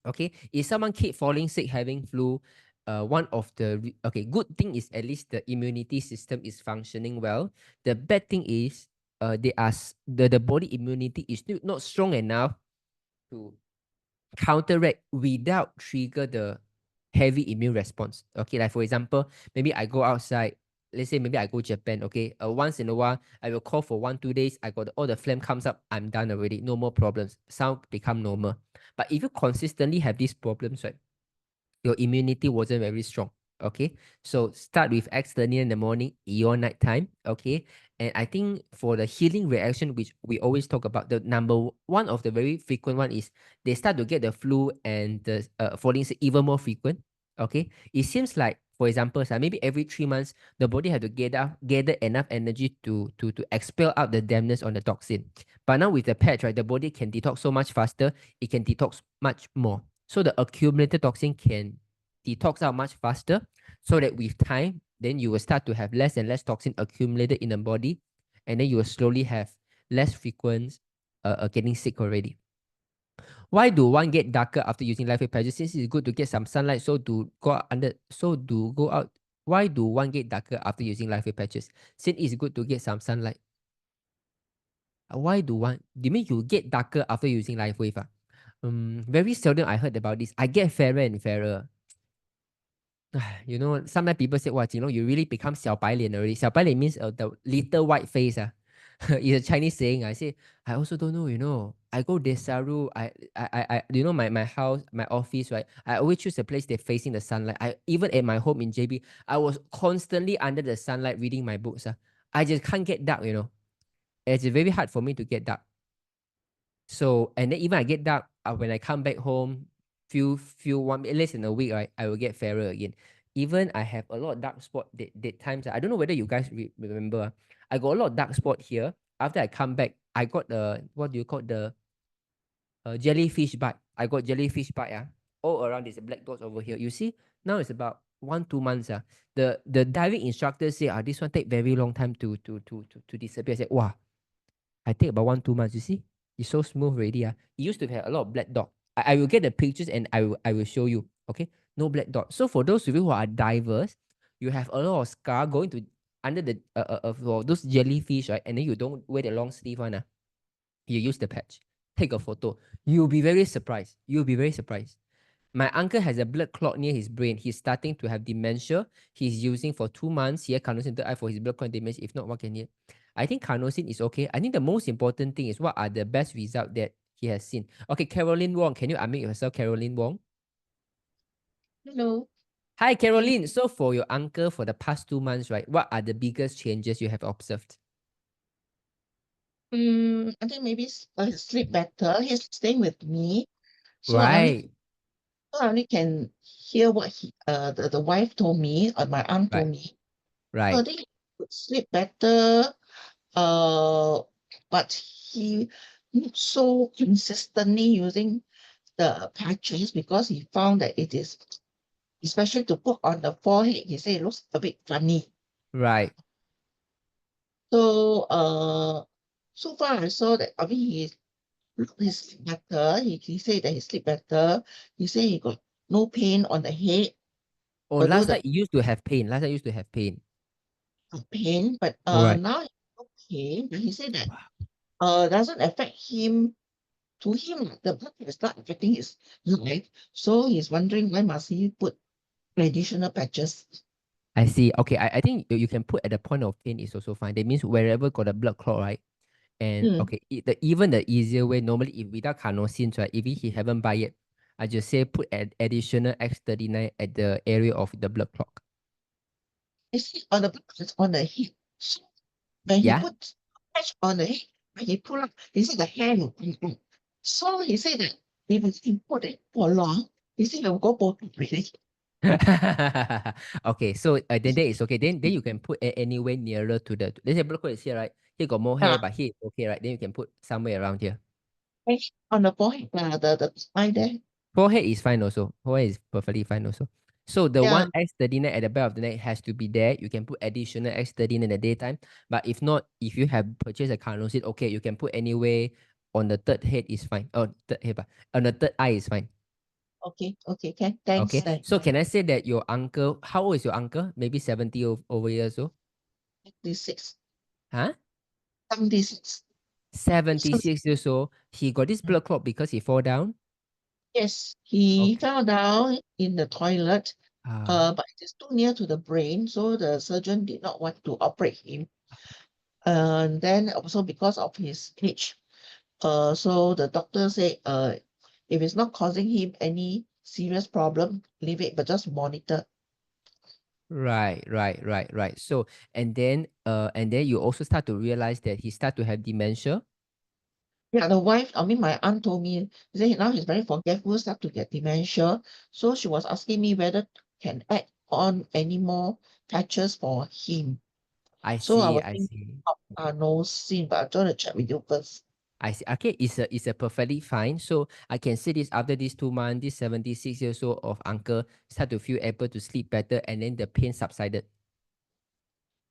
Okay, if someone keep falling sick, having flu, one of the good thing is at least the immunity system is functioning well. The bad thing is the body immunity is still not strong enough to counteract without trigger the heavy immune response. Okay, like for example, maybe I go outside. Let's say maybe I go Japan. Okay, once in a while I will call for 1-2 days. I got all the phlegm comes up. I'm done already. No more problems. Sound become normal. But if you consistently have these problems, right, your immunity wasn't very strong. Okay, so start with X30 in the morning, Eon night time. Okay, and I think for the healing reaction, which we always talk about, the number one of the very frequent one is they start to get the flu and the falling sick even more frequent. Okay, it seems like, for example, maybe every 3 months the body had to gather enough energy to expel out the dampness on the toxin. But now with the patch, right, the body can detox so much faster. It can detox much more. So the accumulated toxin can detox out much faster, so that with time, then you will start to have less and less toxin accumulated in the body, and then you will slowly have less frequent getting sick already. Why do one get darker after using LifeWave patches? Since it's good to get some sunlight, so do go out. Why do one get darker after using LifeWave patches? Since it's good to get some sunlight. Why do one? Do you mean you get darker after using LifeWave? Very seldom I heard about this. I get fairer and fairer. Sometimes people say, "What, you really become 小白脸 already." 小白脸 means the little white face. It's a Chinese saying. I say, I also don't know. I go Desaru. My house, my office, right? I always choose a place that's facing the sunlight. Even at my home in JB, I was constantly under the sunlight reading my books. I just can't get dark. It's very hard for me to get dark. So, and then even I get dark, when I come back home, few less than a week, right, I will get fairer again. Even I have a lot of dark spot that times. I don't know whether you guys remember. I got a lot of dark spot here. After I come back, I got what do you call the jellyfish bite. I got jellyfish bite. All around there's a black dots over here. You see, now it's about 1-2 months. The diving instructor say, this one take very long time to disappear. I said, wow, I take about 1-2 months. You see, it's so smooth already. It used to have a lot of black dot. I will get the pictures and I will show you. Okay, no black dot. So for those of you who are divers, you have a lot of scar going to under the for those jellyfish, right? And then you don't wear the long sleeve one. You use the patch. Take a photo. You'll be very surprised. You'll be very surprised. My uncle has a blood clot near his brain. He's starting to have dementia. He's using for 2 months. He had carnosine eye for his blood clot dementia. If not, what can he? I think carnosine is okay. I think the most important thing is what are the best results that he has seen. Okay, Caroline Wong. Can you unmute yourself, Caroline Wong? Hello. Hi, Caroline. So for your uncle, for the past 2 months, right, what are the biggest changes you have observed? I think maybe sleep better. He's staying with me, so Right. I only can hear what the wife told me or my aunt told me. So Right. I think he could sleep better. But he not so consistently using the patches because he found that it is, especially to put on the forehead, he said it looks a bit funny. Right. So so far I saw that, I mean, he sleep better. He said that he sleep better. He said he got no pain on the head, Oh, although last the time you used to have pain. Last time you used to have pain. pain, but Right. now he's okay. But he said that doesn't affect him. To him, the blood is not affecting his life, so he's wondering why must he put additional patches. I see. Okay, I think you can put at the point of pain is also fine. That means wherever got a blood clot, right? And okay, even the easier way, normally if without carnosine, right? If he haven't buy it, I just say put additional X39 at the area of the blood clot. You see, on the blood is on the head. So when he Yeah. put patch on the head, when he pull up, he said the hair will come out. So he said that if he put it for long, he said it will go both really. Okay, so then that is okay. Then you can put anywhere nearer to the. Let's say blood clot is here, right? Here got more hair, Yeah. but here it's okay, right? Then you can put somewhere around here. On the forehead, the spine there. Forehead is fine also. Forehead is perfectly fine also. So the Yeah. one X39 at the back of the neck has to be there. You can put additional X39 in the daytime. But if not, if you have purchased a carnosine, okay, you can put anywhere on the third head is fine. Oh, third head, but on the third eye is fine. Okay, can. Thanks. Okay. Thanks. So can I say that your uncle, how old is your uncle? Maybe 70 over years old? 76. Huh? 76. 76 years old. He got this blood clot because he fall down. Yes, he Okay. fell down in the toilet, Ah, but it is too near to the brain, so the surgeon did not want to operate him. And then also because of his age, so the doctor said, if it's not causing him any serious problem, leave it, but just monitor. right. So and then you also start to realize that he start to have dementia. Yeah, my aunt told me, she said now he's very forgetful, start to get dementia. So she was asking me whether can add on any more patches for him. I So I see, was I thinking see. of no sin, but I'm trying to check with you first. I see. Okay, it's a perfectly fine. So I can see this after these 2 months, this 76 years old of uncle start to feel able to sleep better and then the pain subsided.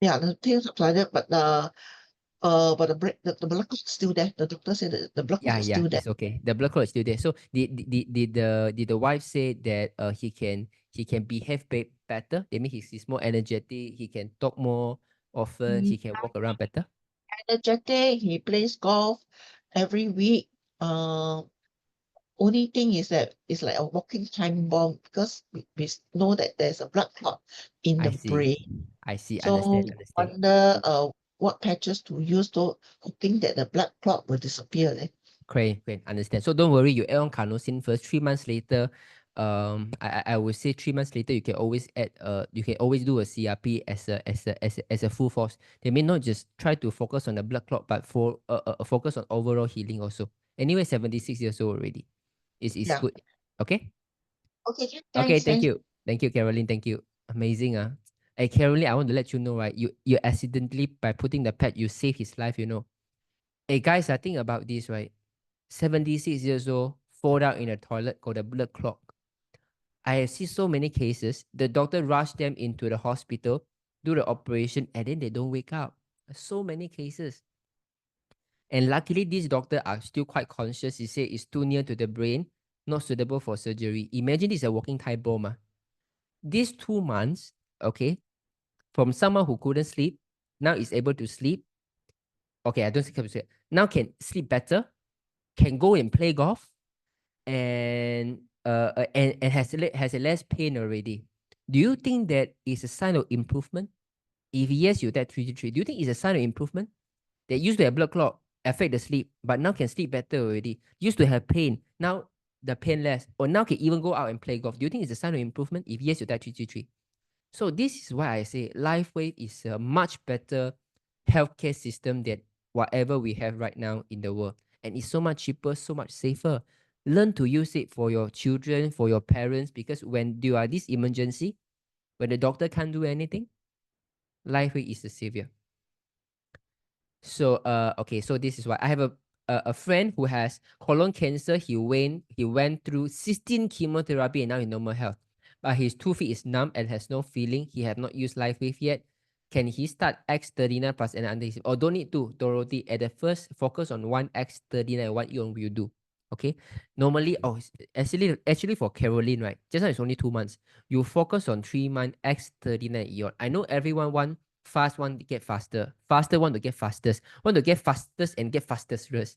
Yeah, the pain subsided, but the blood clot is still there. The doctor said that the blood clot is still there. It's okay. The blood clot is still there. So did the wife say that he can behave better? That means he's more energetic. He can talk more often. He can walk around better. Energetic, he plays golf every week. Only thing is that it's like a walking time bomb because we know that there's a blood clot in I the see. brain. I see. So Understand. wonder what patches to use to hoping that the blood clot will disappear. Great. Understand. So don't worry. You add on carnosine first. 3 months later, I would say 3 months later you can always add you can always do a CRP as a full force. They may not just try to focus on the blood clot, but for focus on overall healing also. Anyway, 76 years old already. It's Yeah. good. Okay. Okay, Okay. thanks. Thank you. Thank you, Caroline. Thank you. Amazing. Hey, Caroline, I want to let you know, right? You accidentally by putting the pad, you save his life. You know. Hey guys, I think about this, right? 76 years old, fall down in a toilet, got a blood clot. I have seen so many cases. The doctor rushed them into the hospital, do the operation, and then they don't wake up. So many cases. And luckily, these doctors are still quite conscious. He said it's too near to the brain, not suitable for surgery. Imagine this is a walking time bomb. These 2 months, okay, from someone who couldn't sleep, now is able to sleep. Okay, I don't think now can sleep better, can go and play golf, and has a less pain already. Do you think that is a sign of improvement? If yes, you that 3 do you think it's a sign of improvement? They used to have blood clot affect the sleep, but now can sleep better already. Used to have pain, now the pain less, or now can even go out and play golf. Do you think it's a sign of improvement? If yes, you that 333. So this is why I say LifeWave is a much better healthcare system than whatever we have right now in the world. And it's so much cheaper, so much safer. Learn to use it for your children, for your parents, because when you are this emergency, when the doctor can't do anything, LifeWave is the savior. So okay, so this is why I have a friend who has colon cancer. He went through 16 chemotherapy and now in normal health. But his 2 feet is numb and has no feeling. He have not used LifeWave yet. can he start X39 plus an antihistamine? Or don't need to, Dorothy. At the first, focus on one X39. What you will do? Okay. Normally, actually for Caroline, right? Just now it's only 2 months. You focus on 3 month X39 ion. I know everyone want fast, want to get faster. Faster want to get fastest. Want to get fastest and get fastest first.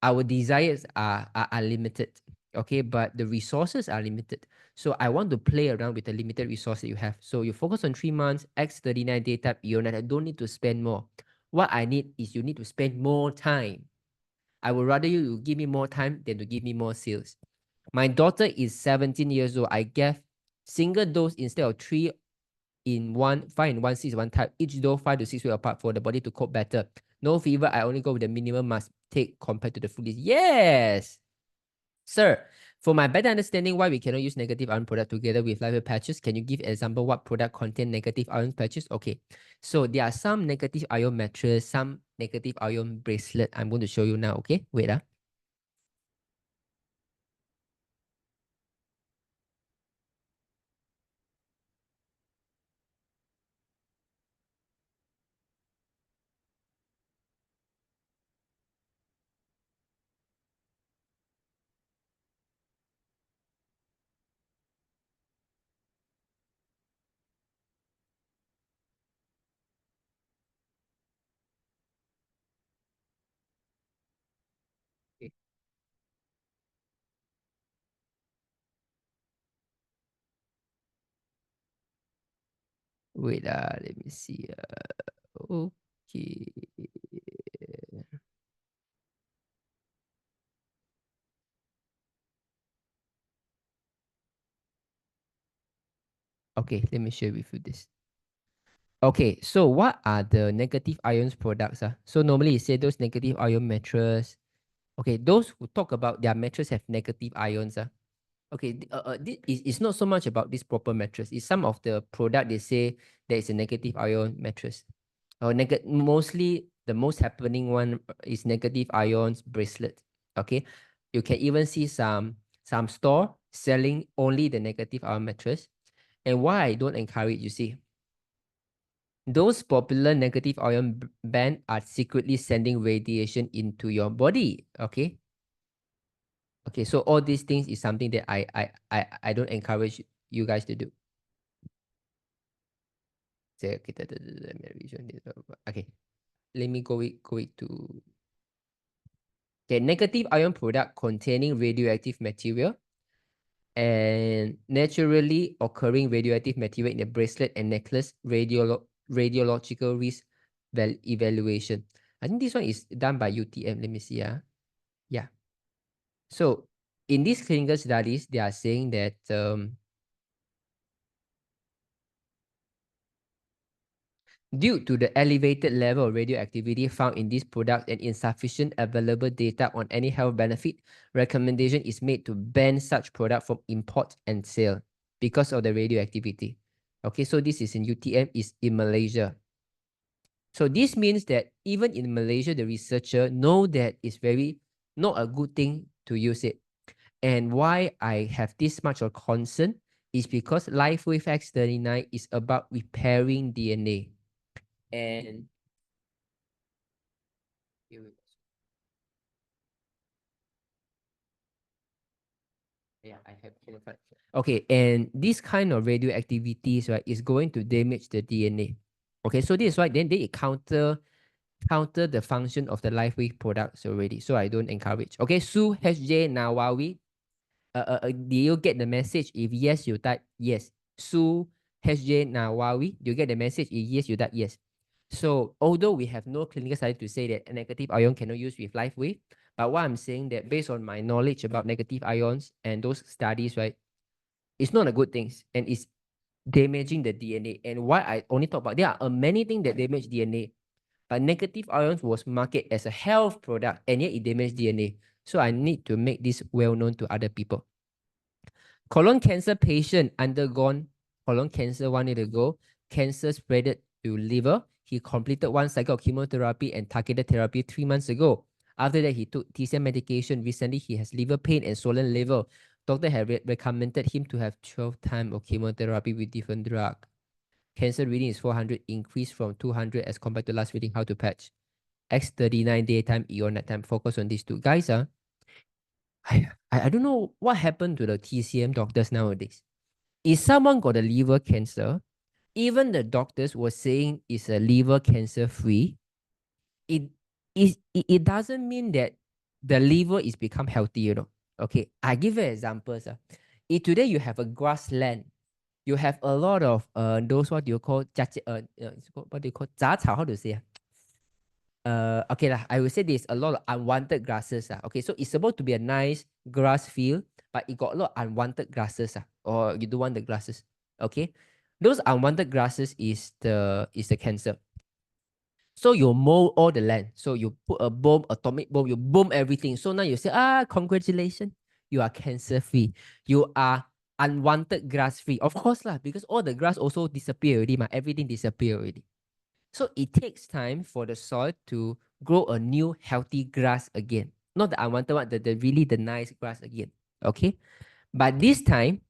Our desires are limited. Okay, but the resources are limited. So I want to play around with the limited resources you have. So you focus on 3 months, X39 data, ion, and I don't need to spend more. What I need is you need to spend more time. I would rather you give me more time than to give me more sales. My daughter is 17 years old. I gave single dose instead of 3 in 1, 5 in 1, 6 in 1 type. Each dose 5 to 6 weeks apart for the body to cope better. No fever. I only go with the minimum must take compared to the full list. Yes, sir. For my better understanding why we cannot use negative ion product together with live patches, can you give example what product contain negative ion patches? Okay, so there are some negative ion mattress, some negative ion bracelet. I'm going to show you now. Okay, wait. Wait, let me see. Okay. Okay, let me share with you this. Okay, so what are the negative ions products? So normally you say those negative ion mattress. Okay, those who talk about their mattress have negative ions. Okay, it's not so much about this proper mattress. It's some of the product they say there is a negative ion mattress. Or mostly the most happening one is negative ions bracelet. Okay, you can even see some store selling only the negative ion mattress. And why I don't encourage, you see, those popular negative ion band are secretly sending radiation into your body. Okay. Okay, so all these things is something that I don't encourage you guys to do. Okay, let me go to negative ion product containing radioactive material and naturally occurring radioactive material in the bracelet and necklace radiological risk evaluation. I think this one is done by UTM. Let me see. Yeah. So in these clinical studies, they are saying that due to the elevated level of radioactivity found in these products and insufficient available data on any health benefit, recommendation is made to ban such product from import and sale because of the radioactivity. Okay, so this is in UTM, is in Malaysia. So this means that even in Malaysia, the researcher know that it's very not a good thing to use it. And why I have this much of concern is because LifeWave X39 is about repairing DNA. And yeah, I have clarified. Okay, and this kind of radioactivities, right, is going to damage the DNA. Okay, so this is why then they counter the function of the LifeWave products already. So I don't encourage. Okay, Sue HJ Nawawi. Do you get the message? If yes, you type yes. Sue HJ Nawawi. Do you get the message? If yes, you type yes. So although we have no clinical study to say that a negative ion cannot use with LifeWave, but what I'm saying that based on my knowledge about negative ions and those studies, right, it's not a good thing and it's damaging the DNA. And why I only talk about, there are many things that damage DNA, but negative ions was marketed as a health product and yet it damaged DNA. So I need to make this well known to other people. Colon cancer patient undergone colon cancer 1 year ago. Cancer spread to liver. He completed 1 cycle of chemotherapy and targeted therapy 3 months ago. After that, he took TCM medication. Recently, he has liver pain and swollen liver. Doctor had recommended him to have 12 times of chemotherapy with different drug. Cancer reading is 400, increase from 200 as compared to last reading. How to patch? X39 daytime, EO nighttime. Focus on these two. Guys, I don't know what happened to the TCM doctors nowadays. If someone got a liver cancer, even the doctors were saying it's a liver cancer free. It doesn't mean that the liver is become healthy, you know. Okay, I give you examples. If today you have a grassland, you have a lot of those what you call what do you call 杂草, how to say? Okay lah, I would say there's a lot of unwanted grasses. Okay, so it's supposed to be a nice grass field, but it got a lot of unwanted grasses. Or you don't want the grasses. Okay, those unwanted grasses is the cancer. So you mow all the land. So you put a bomb, atomic bomb, you bomb everything. So now you say, congratulations, you are cancer free. You are unwanted grass free. Of course lah, because all the grass also disappear already, everything disappear already. So it takes time for the soil to grow a new healthy grass again. Not the unwanted one, the nice grass again. Okay. But this time,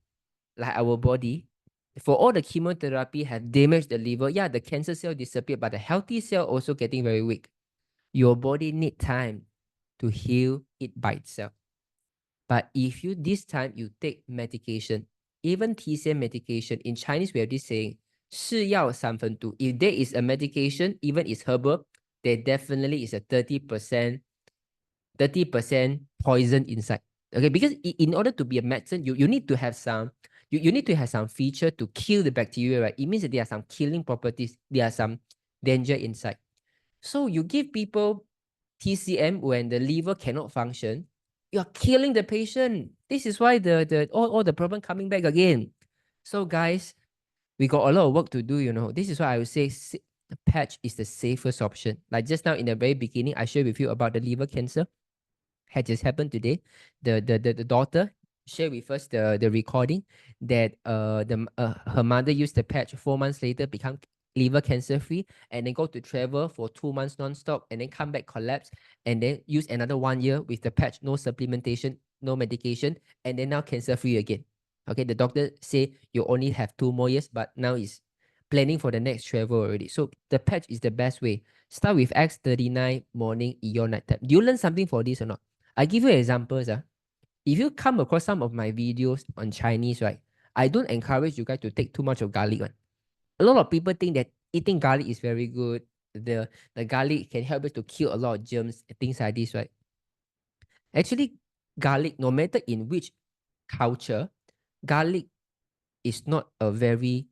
like our body, for all the chemotherapy have damaged the liver, yeah, the cancer cell disappeared, but the healthy cell also getting very weak. Your body need time to heal it by itself. But if you this time you take medication, even TCM medication, in Chinese we have this saying, 是药三分毒. If there is a medication, even it's herbal, there definitely is a 30% poison inside. Okay, because in order to be a medicine, you need to have some you need to have some feature to kill the bacteria, right? It means that there are some killing properties, there are some danger inside. So you give people TCM when the liver cannot function, you are killing the patient. This is why all the problem coming back again. So guys, we got a lot of work to do, you know. This is why I would say patch is the safest option. Like just now in the very beginning, I shared with you about the liver cancer. Had just happened today. The daughter shared with us the recording that her mother used the patch 4 months later, become liver cancer free, and then go to travel for 2 months non-stop, and then come back, collapse, and then use another 1 year with the patch, no supplementation, no medication, and then now cancer free again. Okay, the doctor say you only have 2 more years, but now is planning for the next travel already. So the patch is the best way. Start with X39 morning, EO nighttime. Do you learn something for this or not? I give you examples. If you come across some of my videos on Chinese, right, I don't encourage you guys to take too much of garlic. A lot of people think that eating garlic is very good. The garlic can help us to kill a lot of germs, things like this, right? Actually, garlic, no matter in which culture, garlic is not a very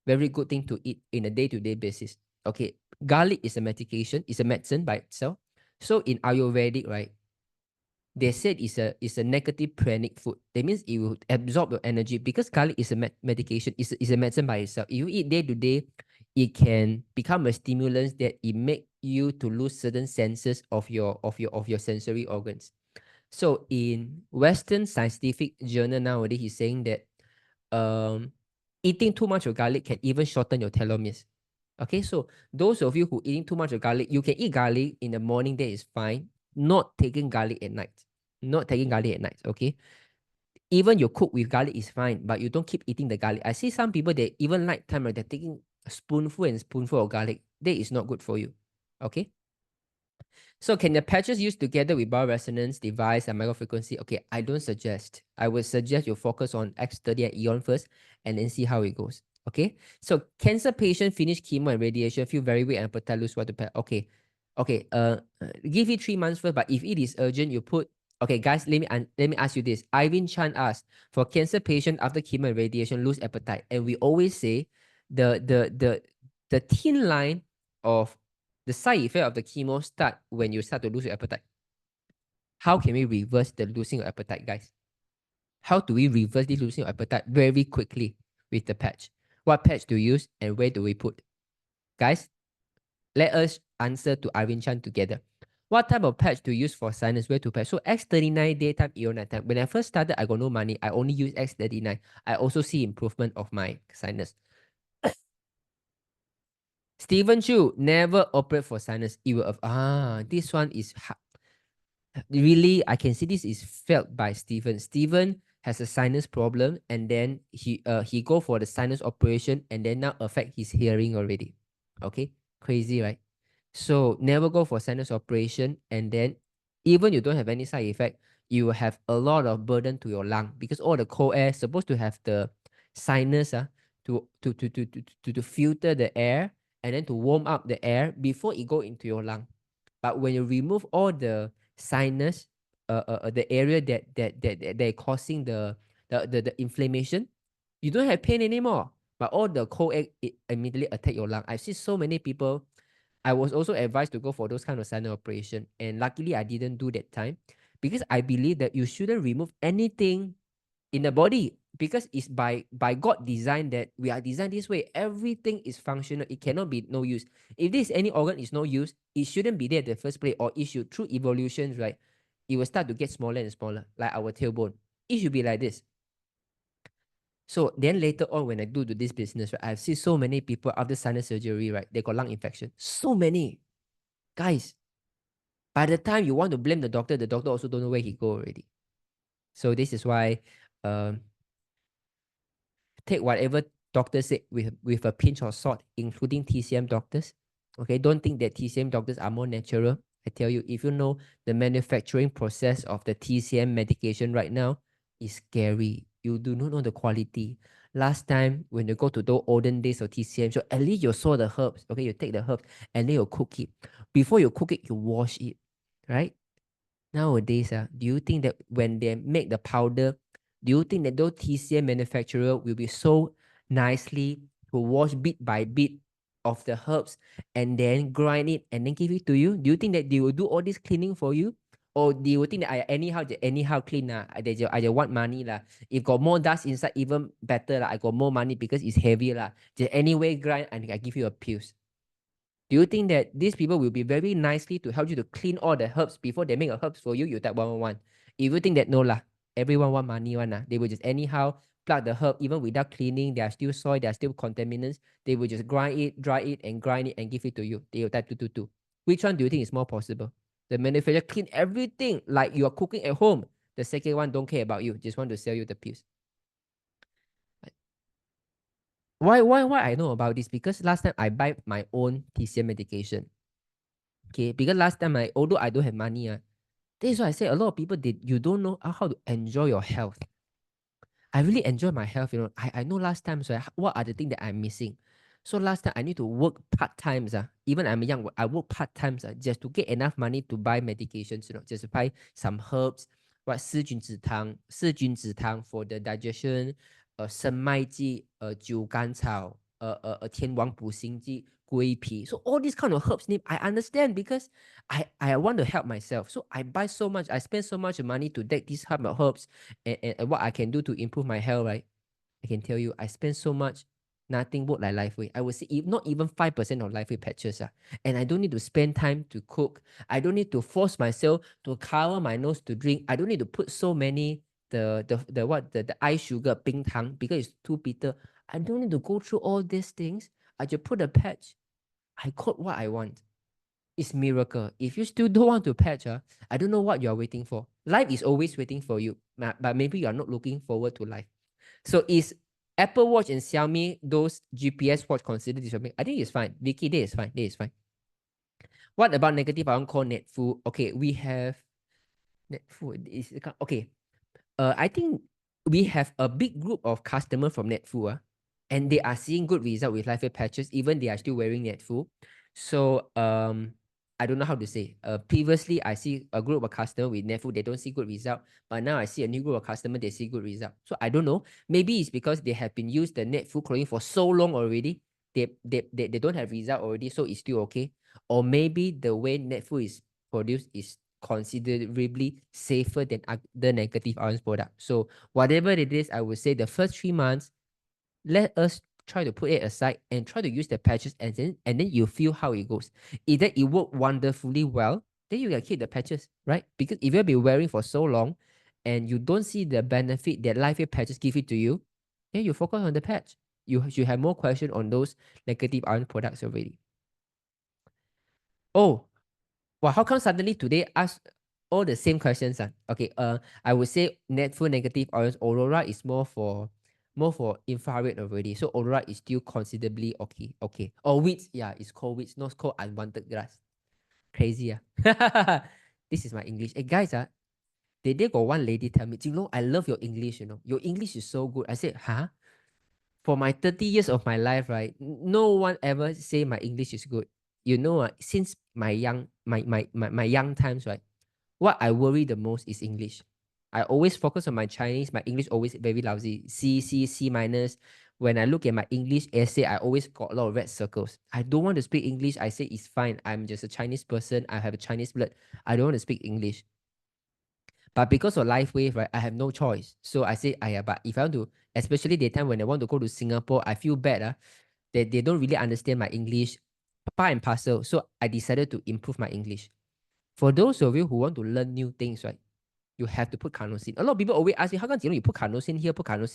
good thing to eat in a day-to-day basis. Okay, garlic is a medication, it's a medicine by itself. So in Ayurvedic, right, they said it's a negative pranic food. That means it will absorb your energy, because garlic is a medication, it's a medicine by itself. If you eat day to day, it can become a stimulant that it make you to lose certain senses of your sensory organs. So in Western scientific journal nowadays, he's saying that eating too much of garlic can even shorten your telomeres. Okay, so those of you who eating too much of garlic, you can eat garlic in the morning, that is fine. Not taking garlic at night. Not taking garlic at night, okay? Even you cook with garlic is fine, but you don't keep eating the garlic. I see some people, they even nighttime, right, they're taking a spoonful and spoonful of garlic. That is not good for you, okay? So can the patches used together with bioresonance device and microfrequency? Okay, I don't suggest. I would suggest you focus on X30 and EON first, and then see how it goes, okay? So cancer patient finish chemo and radiation, feel very weak and appetite, lose what to patch. Okay, give it 3 months first, but if it is urgent, you put, okay, guys, let me ask you this. Ivan Chan asked, for cancer patient after chemo and radiation, lose appetite. And we always say the thin line of the side effect of the chemo start when you start to lose your appetite. How can we reverse the losing of appetite, guys? How do we reverse the losing of appetite very quickly with the patch? What patch to use and where do we put? Guys, let us answer to Arvin Chan together. What type of patch to use for sinus? Where to patch? So X39 daytime, EO nighttime. When I first started, I got no money. I only use X39. I also see improvement of my sinus. Stephen Chu, never operate for sinus. It will this one is really, I can see this is felt by Stephen. Stephen, has a sinus problem, and then he go for the sinus operation, and then now affect his hearing already. Okay, crazy, right? So never go for sinus operation, and then even you don't have any side effect, you will have a lot of burden to your lung, because all the cold air supposed to have the sinus to filter the air and then to warm up the air before it go into your lung. But when you remove all the sinus, the area that causing the inflammation, you don't have pain anymore. But all the cold air, it immediately attack your lung. I see so many people. I was also advised to go for those kind of sinus operation, and luckily I didn't do that time, because I believe that you shouldn't remove anything in the body, because it's by God designed that we are designed this way. Everything is functional. It cannot be no use. If this any organ is no use, it shouldn't be there in the first place, or it should, through evolution, right, it will start to get smaller and smaller, like our tailbone. It should be like this. So then later on, when I do this business, right, I've seen so many people after sinus surgery, right, they got lung infection. So many. Guys, by the time you want to blame the doctor also don't know where he go already. So this is why take whatever doctor said with a pinch of salt, including TCM doctors. Okay, don't think that TCM doctors are more natural. I tell you, if you know the manufacturing process of the TCM medication right now, is scary. You do not know the quality. Last time, when you go to the olden days of TCM, so at least you saw the herbs. Okay, you take the herbs and then you cook it. Before you cook it, you wash it, right? Nowadays, do you think that when they make the powder, do you think that those TCM manufacturer will be so nicely to wash bit by bit of the herbs and then grind it and then give it to you? Do you think that they will do all this cleaning for you? Or do you think that I anyhow clean? I just want money. If got more dust inside, even better. I got more money because it's heavy. Just anyway grind and I give you a pills. Do you think that these people will be very nicely to help you to clean all the herbs before they make a herbs for you? You type 111. If you think that no everyone want money they will just anyhow plug the herb even without cleaning. There are still soil, there are still contaminants. They will just grind it, dry it, and grind it and give it to you. They will type 222. Which one do you think is more possible? The manufacturer clean everything like you are cooking at home. The second one don't care about you, just want to sell you the pills. Why I know about this? Because last time I buy my own TCM medication. Okay, because last time although I don't have money, this is why I say a lot of people you don't know how to enjoy your health. I really enjoy my health, I know last time, so what are the things that I'm missing? So last time I need to work part-time, even I'm young, I work part-time just to get enough money to buy medications, just to buy some herbs, what 四君子汤 for the digestion, 生麦剂, 酒甘草, 天王补心剂, 龟皮. So all these kind of herbs I understand, because I want to help myself. So I buy so much, I spend so much money to take these kind of herbs and what I can do to improve my health, right? I can tell you, I spend so much, nothing work like Lifeway. I would say not even 5% of Lifeway patches. And I don't need to spend time to cook. I don't need to force myself to cover my nose to drink. I don't need to put so many the ice sugar, 冰糖, because it's too bitter. I don't need to go through all these things. I just put a patch. I cook what I want. It's miracle. If you still don't want to patch, I don't know what you are waiting for. Life is always waiting for you, but maybe you are not looking forward to life. So is Apple Watch and Xiaomi, those GPS watch, considered disturbing? I think it's fine. Vicky, this is fine. This is fine. What about negative ion called NetFu? Okay, we have NetFu. Okay. I think we have a big group of customers from NetFu, and they are seeing good result with Lifeway patches, even they are still wearing NetFu. So I don't know how to say. Previously, I see a group of customers with NetFu, they don't see good result. But now I see a new group of customers, they see good result. So I don't know. Maybe it's because they have been used the NetFu clothing for so long already. They don't have result already, so it's still okay. Or maybe the way NetFu is produced is considerably safer than other negative ions product. So whatever it is, I would say the first 3 months, let us try to put it aside and try to use the patches, and then you feel how it goes. Either it worked wonderfully well, then you can keep the patches, right? Because if you've been wearing for so long and you don't see the benefit that Lifeway patches give it to you, then you focus on the patch. You should have more question on those negative ion products already. Oh, well, how come suddenly today all the same questions. Okay, I would say full negative orange. Aurora is more for infrared already. So aurora is still considerably okay. Okay. Or weeds, yeah, it's called weeds, not called unwanted grass. Crazy, yeah. This is my English. Hey guys, they got one lady tell me, Jinlong, I love your English, you know. Your English is so good. I said, huh? For my 30 years of my life, right? No one ever say my English is good. You know, since my young times, right? What I worry the most is English. I always focus on my Chinese. My English always very lousy. C minus. When I look at my English essay, I always got a lot of red circles. I don't want to speak English. I say it's fine. I'm just a Chinese person. I have a Chinese blood. I don't want to speak English. But because of life wave, right, I have no choice. So I say, but if I want to, especially the time when I want to go to Singapore, I feel bad. They don't really understand my English, part and parcel. So I decided to improve my English. For those of you who want to learn new things, right, you have to put carnosine. A lot of people always ask me, how come you put carnosine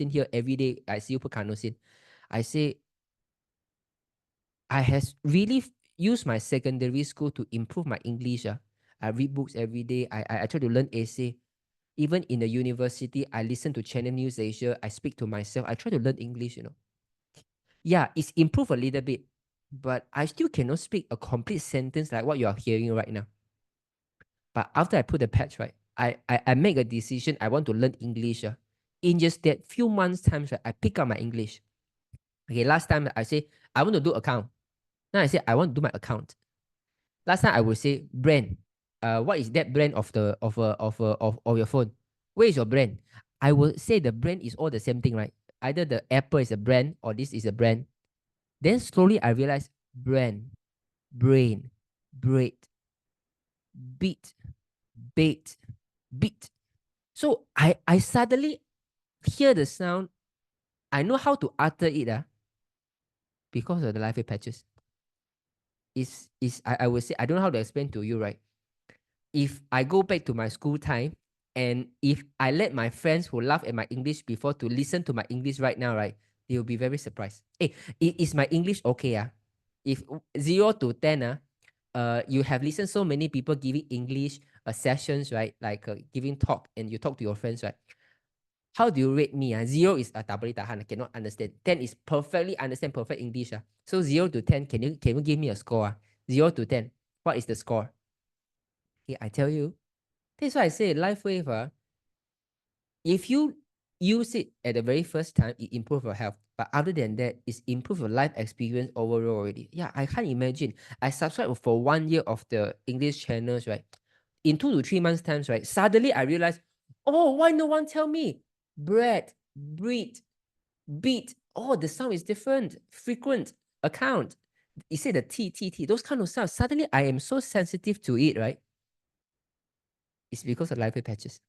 here every day? I see you put carnosine. I say, I has really used my secondary school to improve my English. I read books every day. I try to learn essay. Even in the university, I listen to Channel News Asia. I speak to myself. I try to learn English, you know. Yeah, it's improved a little bit, but I still cannot speak a complete sentence like what you are hearing right now. But after I put the patch, right, I make a decision. I want to learn English. In just that few months' time, right, I pick up my English. Okay, last time I say I want to do account. Now I say I want to do my account. Last time I would say brand. What is that brand of your phone? Where is your brand? I will say the brand is all the same thing, right? Either the Apple is a brand or this is a brand. Then slowly I realized brand, brain, braid, beat, bait, beat. So I suddenly hear the sound. I know how to utter it because of the live patches. I would say, I don't know how to explain to you, right? If I go back to my school time and if I let my friends who laugh at my English before to listen to my English right now, right, they will be very surprised. Hey, is my English okay? If 0 to 10, you have listened so many people giving English sessions, right? Like giving talk and you talk to your friends, right? How do you rate me? 0 is tak boleh tahan, I cannot understand. 10 is perfectly understand perfect English. So 0 to 10, can you give me a score? 0 to 10, what is the score? Okay, I tell you. That's why I say life wave. If you use it at the very first time, it improves your health. But other than that, it's improve your life experience overall already. Yeah, I can't imagine. I subscribed for 1 year of the English channels, right? In 2 to 3 months' times, right? Suddenly I realized, oh, why no one tell me? Bread, breed, beat. Oh, the sound is different. Frequent, account. You say the T, those kind of sounds. Suddenly I am so sensitive to it, right? It's because of live patches.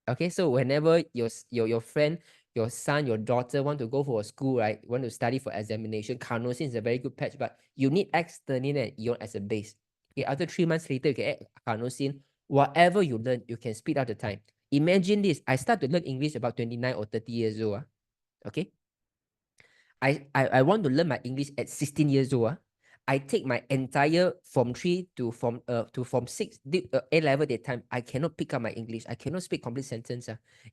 Okay, so whenever your friend, your son, your daughter want to go for a school, right? Want to study for examination, carnosine is a very good patch, but you need external and ion as a base. Okay, after 3 months later, you can add carnosine. Whatever you learn, you can speed up the time. Imagine this. I start to learn English about 29 or 30 years old. Okay. I want to learn my English at 16 years old. I take my entire Form 3 to Form 6 A level that time. I cannot pick up my English. I cannot speak complete sentence.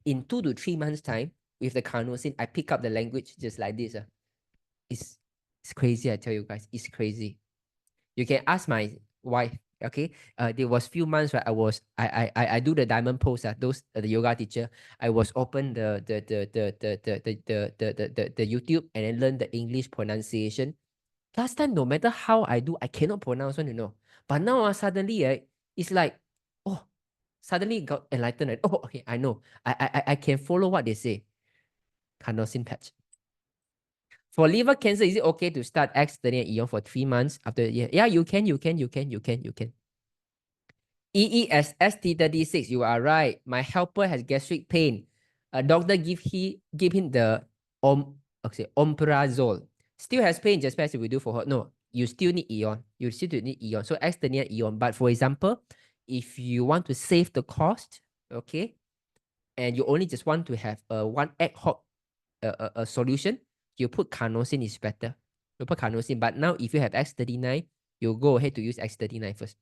In 2 to 3 months time, with the carnosine, I pick up the language just like this. It's crazy, I tell you guys. It's crazy. You can ask my wife. Okay, there was few months right. I do the diamond pose. Those the yoga teacher. I was open the YouTube and then learn the English pronunciation. Last time, no matter how I do, I cannot pronounce one, you know. But now suddenly, it's like, oh, suddenly got enlightened. Right? Oh, okay, I know. I can follow what they say. Carnosine patch. For liver cancer, is it okay to start external ion for 3 months after a year? Yeah, you can. EESST36, you are right. My helper has gastric pain. A doctor give him the omeprazole. Still has pain, just as we do for her. No, you still need ion. You still need ion. So external ion. But for example, if you want to save the cost, okay, and you only just want to have one ad hoc a solution, you put carnosine is better. You put carnosine. But now if you have X39, you go ahead to use X39 first.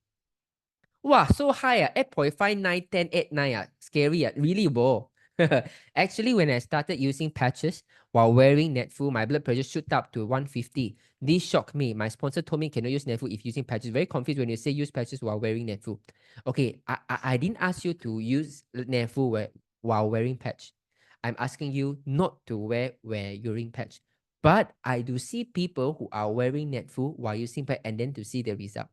Wow, so high, 8.5, 9, 10, 8, 9, scary, really, whoa. Actually, when I started using patches while wearing Netfu, my blood pressure shoot up to 150. This shocked me. My sponsor told me cannot use Netfu if using patches. Very confused when you say use patches while wearing Netfu. Okay, I didn't ask you to use Netfu while wearing patch. I'm asking you not to wear wearing patch. But I do see people who are wearing Netfu while using patch and then to see the result.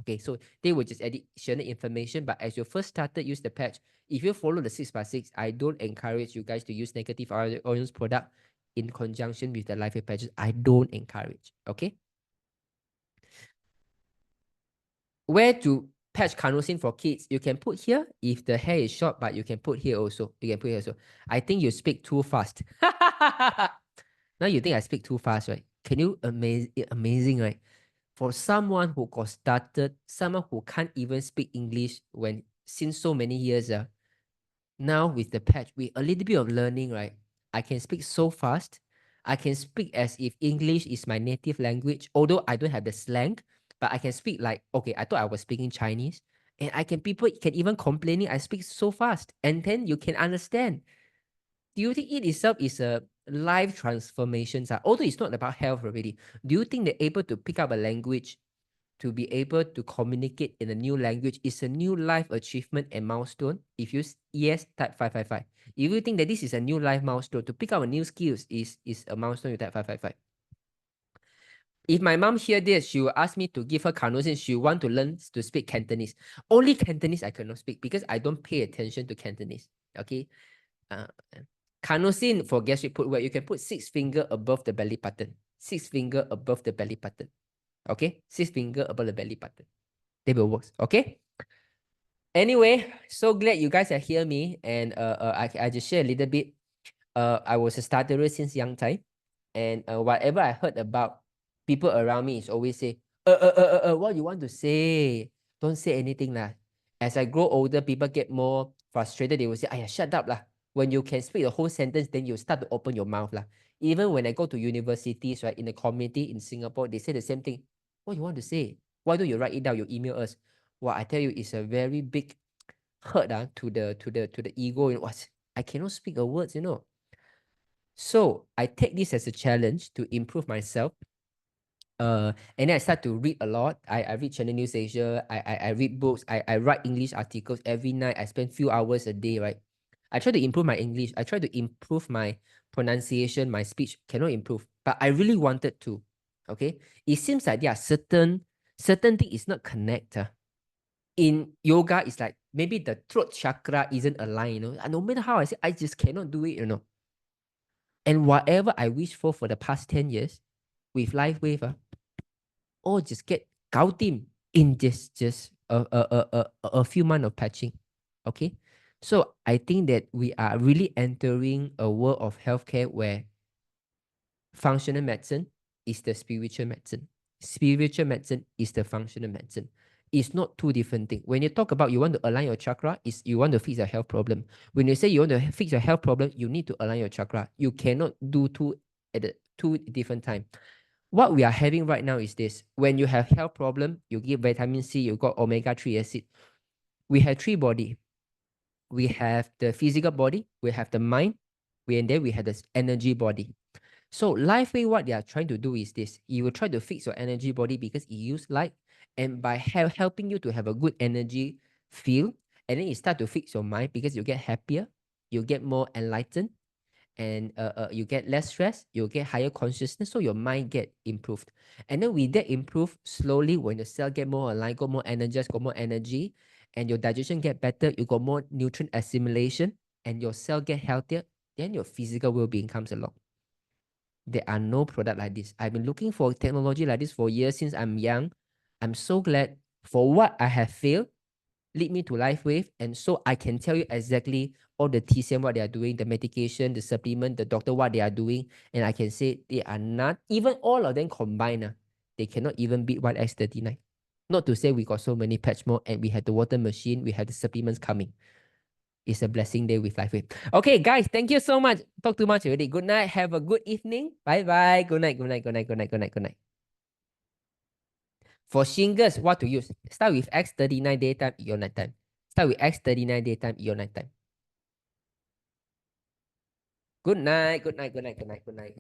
Okay, so they were just additional information. But as you first started, use the patch. If you follow the 6x6, I don't encourage you guys to use negative ions product in conjunction with the LifeWave patches. I don't encourage. Okay. Where to patch carnosine for kids? You can put here if the hair is short, but you can put here also. You can put here also. I think you speak too fast. Now you think I speak too fast, right? Can you amazing, right? For someone who got started, someone who can't even speak English when since so many years, now with the patch, with a little bit of learning, right? I can speak so fast. I can speak as if English is my native language, although I don't have the slang, but I can speak like, okay, I thought I was speaking Chinese. And people can even complaining I speak so fast. And then you can understand. Do you think it itself is a life transformation? Although it's not about health already, do you think they're able to pick up a language to be able to communicate in a new language is a new life achievement and milestone? If you yes, type 555. If you think that this is a new life milestone, to pick up a new skills is a milestone, you type 555. If my mom hear this, she will ask me to give her carnosine. She want to learn to speak Cantonese. Only Cantonese I cannot speak because I don't pay attention to Cantonese. Okay. Carnosine for gastric put where you can put 6 finger above the belly button. 6 finger above the belly button. Okay, 6 finger above the belly button. They will work. Okay. Anyway, so glad you guys are hear me, and I just share a little bit. I was a stutterer since young time, and whatever I heard about people around me is always say, what you want to say? Don't say anything lah. As I grow older, people get more frustrated. They will say, "Aya, shut up lah." When you can speak the whole sentence, then you start to open your mouth lah. Even when I go to universities, right, in the community in Singapore, they say the same thing. What you want to say? Why don't you write it down? You email us. Well, I tell you, it's a very big hurt to the ego. You know, what? I cannot speak a words, you know. So I take this as a challenge to improve myself. And then I start to read a lot. I read Channel News Asia. I read books. I write English articles every night. I spend few hours a day, right? I try to improve my English. I try to improve my pronunciation, my speech. Cannot improve, but I really wanted to. Okay, it seems like there are certain thing is not connected. In yoga, it's like maybe the throat chakra isn't aligned. You know, and no matter how I say, I just cannot do it. You know, and whatever I wish for the past 10 years with LifeWave, or just get gautim in just a few months of patching. Okay, so I think that we are really entering a world of healthcare where functional medicine is the spiritual medicine. Spiritual medicine is the functional medicine. It's not two different things. When you talk about you want to align your chakra, is you want to fix a health problem. When you say you want to fix your health problem, you need to align your chakra. You cannot do two at the two different time. What we are having right now is this. When you have health problem, you give vitamin C, you got omega-3 acid. We have 3 body. We have the physical body, we have the mind, and then we have the energy body. So LifeWave, what they are trying to do is this. You will try to fix your energy body because it use light, and by helping you to have a good energy feel, and then you start to fix your mind because you get happier, you get more enlightened, and you get less stress, you get higher consciousness, so your mind get improved. And then with that improve, slowly when the cell get more aligned, got more energized, got more energy, and your digestion get better, you got more nutrient assimilation, and your cell get healthier, then your physical well-being comes along. There are no product like this. I've been looking for technology like this for years since I'm young. I'm so glad for what I have failed, lead me to LifeWave, and so I can tell you exactly all the TCM, what they are doing, the medication, the supplement, the doctor, what they are doing, and I can say they are not, even all of them combined, they cannot even beat 1X39. Not to say we got so many patch more, and we have the water machine, we have the supplements coming. It's a blessing day with LifeWave. Okay, guys, thank you so much. Talk too much already. Good night. Have a good evening. Bye-bye. Good night, good night, good night, good night, good night, good night. For shingles, what to use? Start with X 39 daytime, your nighttime. Start with X 39 daytime, your nighttime. Good night, good night, good night, good night, good night.